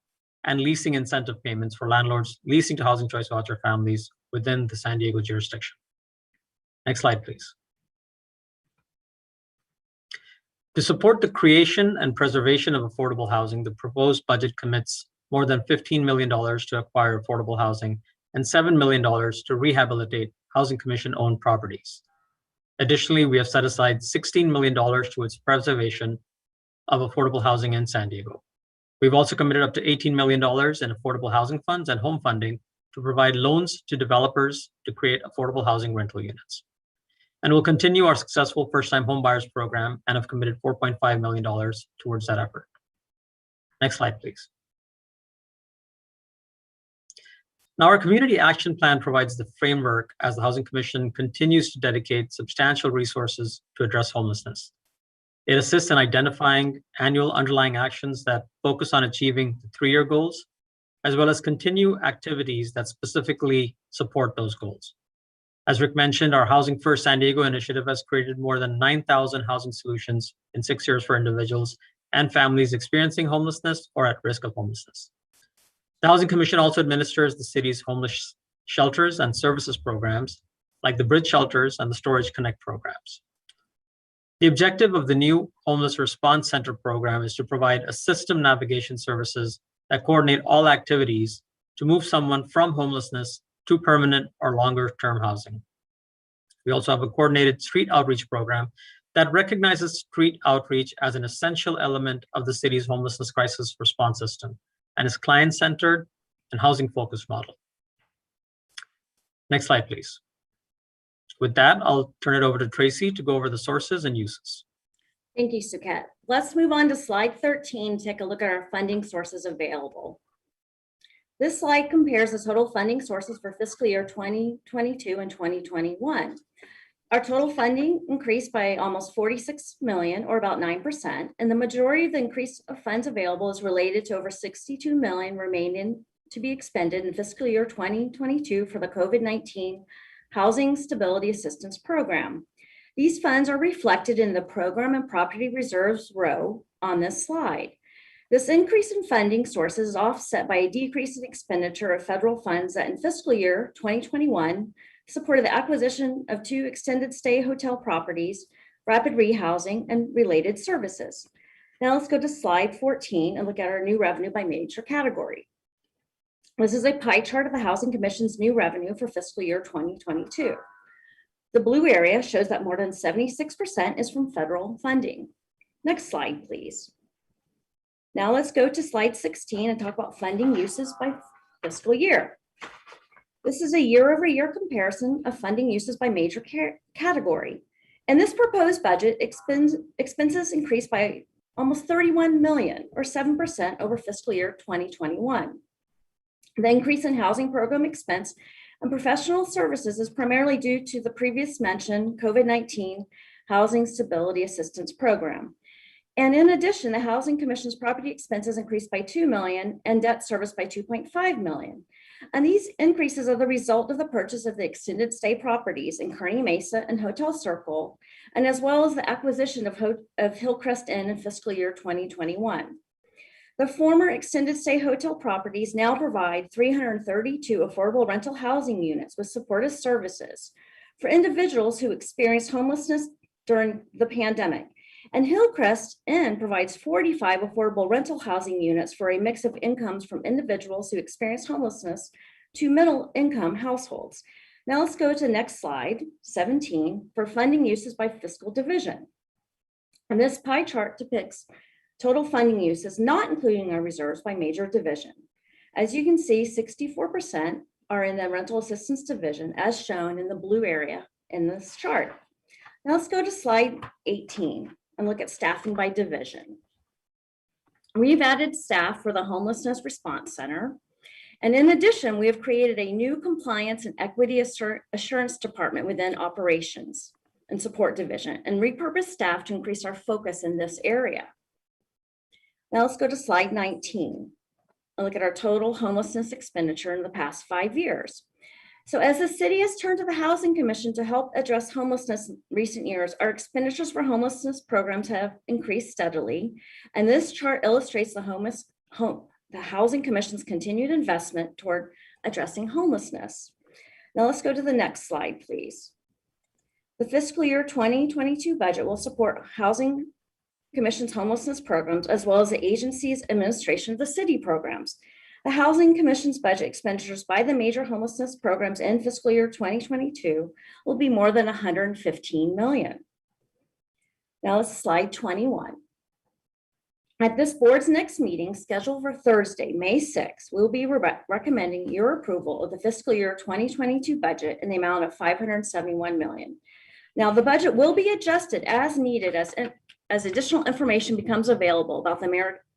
and leasing incentive payments for landlords leasing to housing choice voucher families within the San Diego jurisdiction. Next slide, please. To support the creation and preservation of affordable housing, the proposed budget commits more than $15 million to acquire affordable housing and $7 million to rehabilitate Housing Commission-owned properties. Additionally, we have set aside $16 million towards preservation of affordable housing in San Diego. We've also committed up to $18 million in affordable housing funds and home funding to provide loans to developers to create affordable housing rental units. And we'll continue our successful first-time homebuyers program and have committed $4.5 million towards that effort. Next slide, please. Now, our community action plan provides the framework as the Housing Commission continues to dedicate substantial resources to address homelessness. It assists in identifying annual underlying actions that focus on achieving the 3-year goals, as well as continue activities that specifically support those goals. As Rick mentioned, our Housing First San Diego initiative has created more than 9,000 housing solutions in 6 years for individuals and families experiencing homelessness or at risk of homelessness. The Housing Commission also administers the city's homeless shelters and services programs, like the Bridge Shelters and the Storage Connect programs. The objective of the new Homeless Response Center program is to provide a system navigation services that coordinate all activities to move someone from homelessness to permanent or longer-term housing. We also have a coordinated street outreach program that recognizes street outreach as an essential element of the city's homelessness crisis response system and is client-centered and housing-focused model. Next slide, please. With that, I'll turn it over to Tracy to go over the sources and uses. Thank you, Suket. Let's move on to slide 13, take a look at our funding sources available. This slide compares the total funding sources for fiscal year 2022 and 2021. Our total funding increased by almost 46 million, or about 9%, and the majority of the increase of funds available is related to over 62 million remaining to be expended in fiscal year 2022 for the COVID-19 Housing Stability Assistance Program. These funds are reflected in the program and property reserves row on this slide. This increase in funding sources is offset by a decrease in expenditure of federal funds that in fiscal year 2021 supported the acquisition of 2 extended stay hotel properties, rapid rehousing, and related services. Now let's go to slide 14 and look at our new revenue by major category. This is a pie chart of the Housing Commission's new revenue for fiscal year 2022. The blue area shows that more than 76% is from federal funding. Next slide, please. Now let's go to slide 16 and talk about funding uses by fiscal year. This is a year-over-year comparison of funding uses by major category. In this proposed budget, expenses increased by almost 31 million, or 7% over fiscal year 2021. The increase in housing program expense and professional services is primarily due to the previous mentioned COVID-19 Housing Stability Assistance Program. And in addition, the Housing Commission's property expenses increased by 2 million and debt service by 2.5 million. And these increases are the result of the purchase of the extended stay properties in Kearny Mesa and Hotel Circle, and as well as the acquisition of Hillcrest Inn in fiscal year 2021. The former extended stay hotel properties now provide 332 affordable rental housing units with supportive services for individuals who experienced homelessness during the pandemic. And Hillcrest Inn provides 45 affordable rental housing units for a mix of incomes from individuals who experience homelessness to middle income households. Now let's go to the next slide, 17, for funding uses by fiscal division. And this pie chart depicts total funding uses, not including our reserves by major division. As you can see, 64% are in the rental assistance division, as shown in the blue area in this chart. Now let's go to slide 18 and look at staffing by division. We've added staff for the Homelessness Response Center. And in addition, we have created a new compliance and equity assurance department within operations and support division and repurposed staff to increase our focus in this area. Now let's go to slide 19 and look at our total homelessness expenditure in the past 5 years. So as the city has turned to the Housing Commission to help address homelessness in recent years, our expenditures for homelessness programs have increased steadily. And this chart illustrates the Housing Commission's continued investment toward addressing homelessness. Now let's go to the next slide, please. The fiscal year 2022 budget will support housing Commission's homelessness programs, as well as the agency's administration of the city programs. The Housing Commission's budget expenditures by the major homelessness programs in fiscal year 2022 will be more than $115 million. Now let's slide 21. At this board's next meeting, scheduled for Thursday, May 6th, we'll be recommending your approval of the fiscal year 2022 budget in the amount of $571 million. Now, the budget will be adjusted as needed as additional information becomes available about the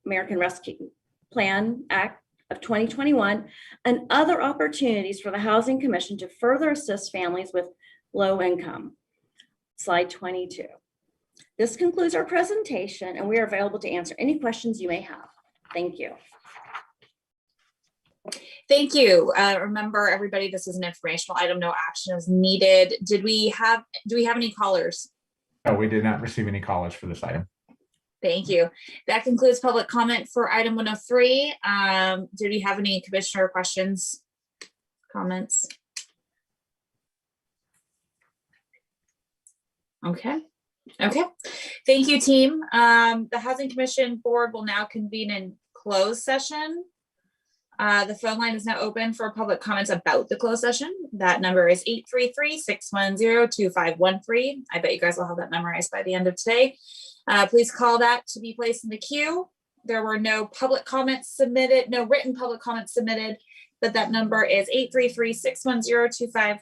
American Rescue Plan Act of 2021 and other opportunities for the Housing Commission to further assist families with low income. Slide 22. This concludes our presentation, and we are available to answer any questions you may have. Thank you. Thank you. Remember, everybody, this is an informational item. No action is needed. Do we have any callers? No, we did not receive any callers for this item. Thank you. That concludes public comment for item 103. Do we have any commissioner questions, comments? Okay. Thank you, team. The Housing Commission Board will now convene in closed session. The phone line is now open for public comments about the closed session. That number is 833-610-2513. I bet you guys will have that memorized by the end of today. Please call that to be placed in the queue. There were no public comments submitted, no written public comments submitted, but that number is 833-610-2513.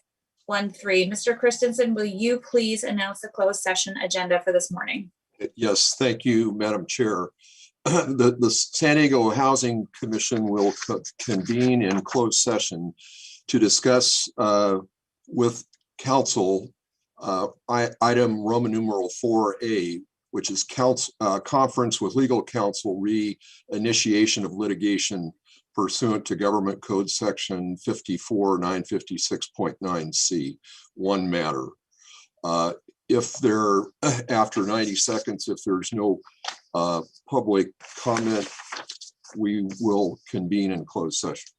Mr. Christensen, will you please announce the closed session agenda for this morning? Yes, thank you, Madam Chair. The San Diego Housing Commission will convene in closed session to discuss with council item Roman numeral 4A, which is conference with legal counsel re-initiation of litigation pursuant to Government Code Section 54-956.9C, one matter. If there, after 90 seconds, if there's no public comment, we will convene in closed session.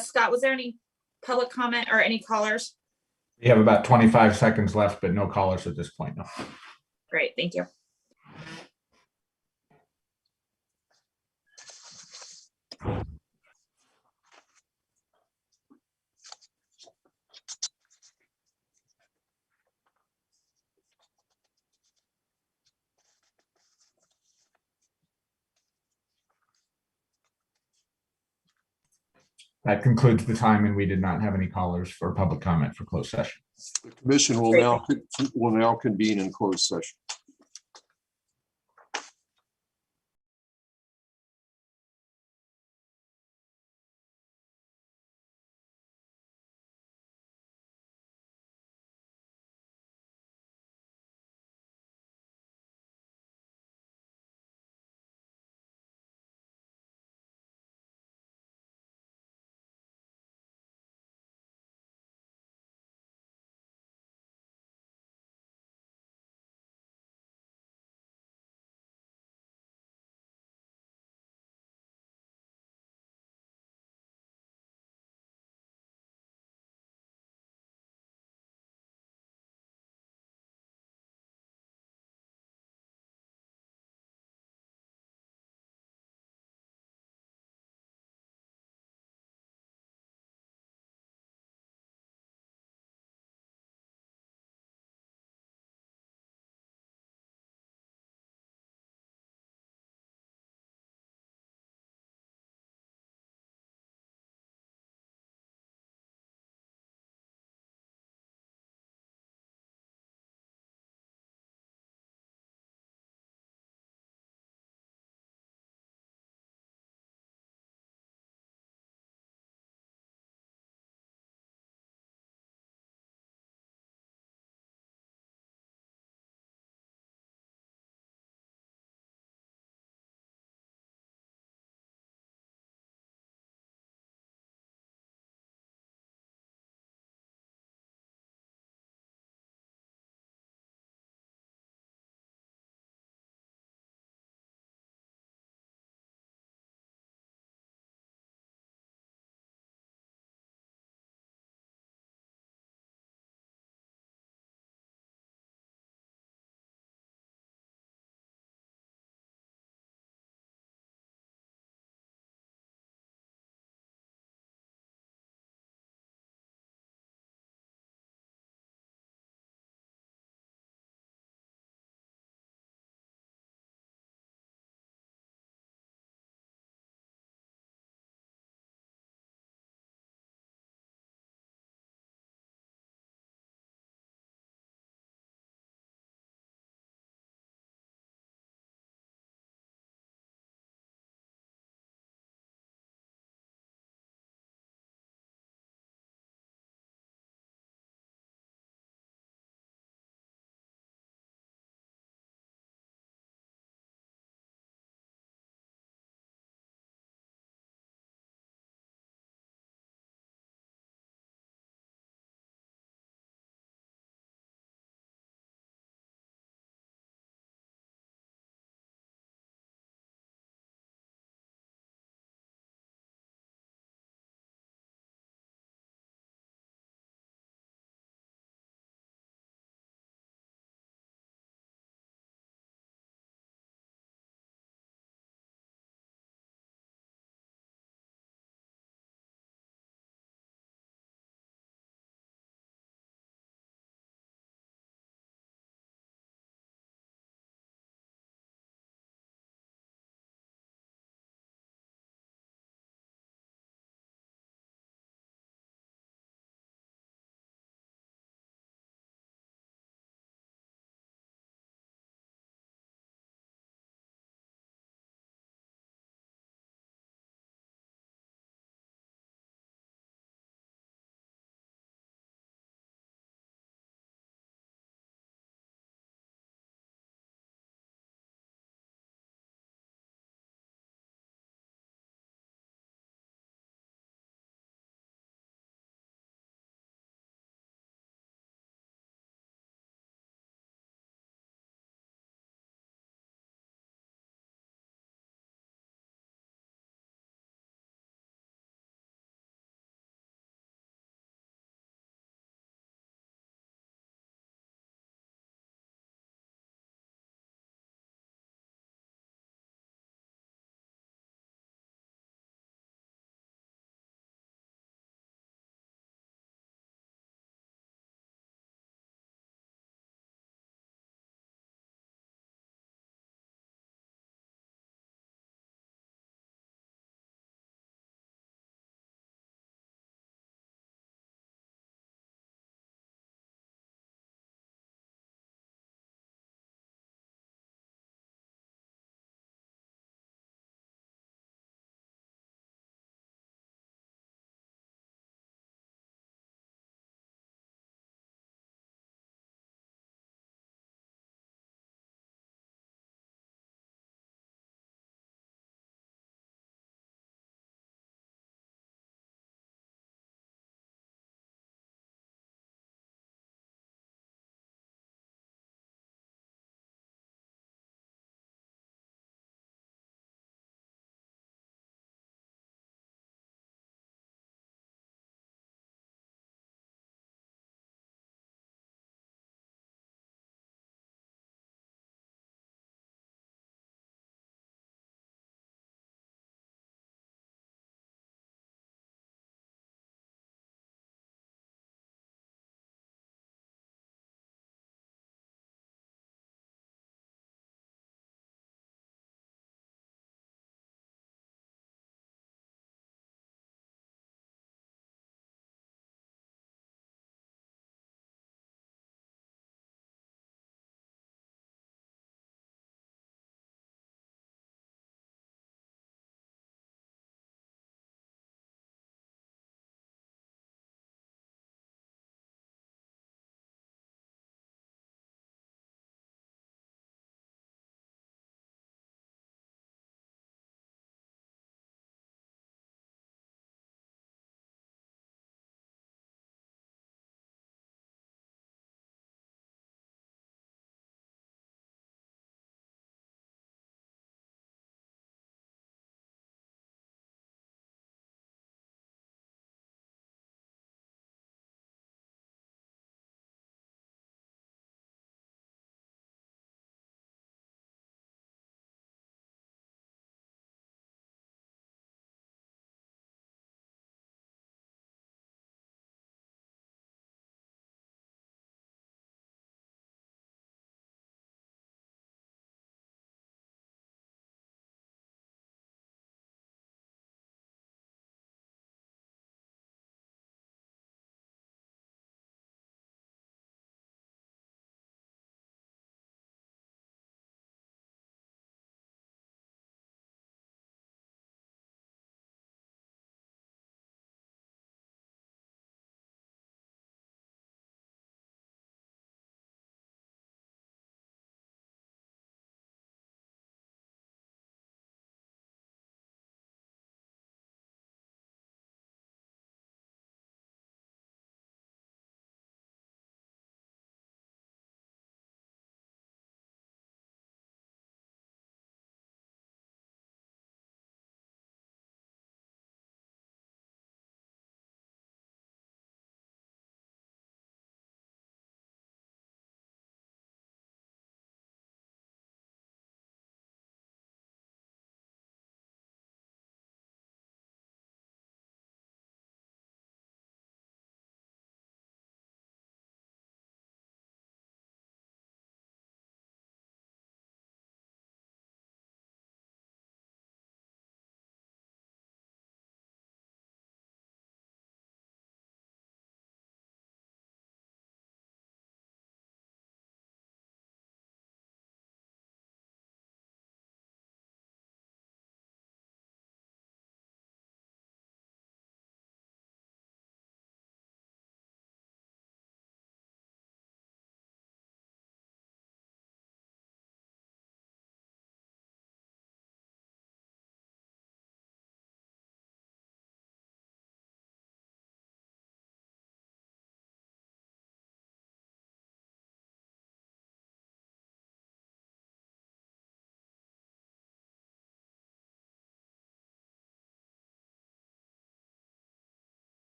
Scott, was there any public comment or any callers? We have about 25 seconds left, but no callers at this point. No. Great, thank you. That concludes the time, and we did not have any callers for public comment for closed session. The commission will now convene in closed session.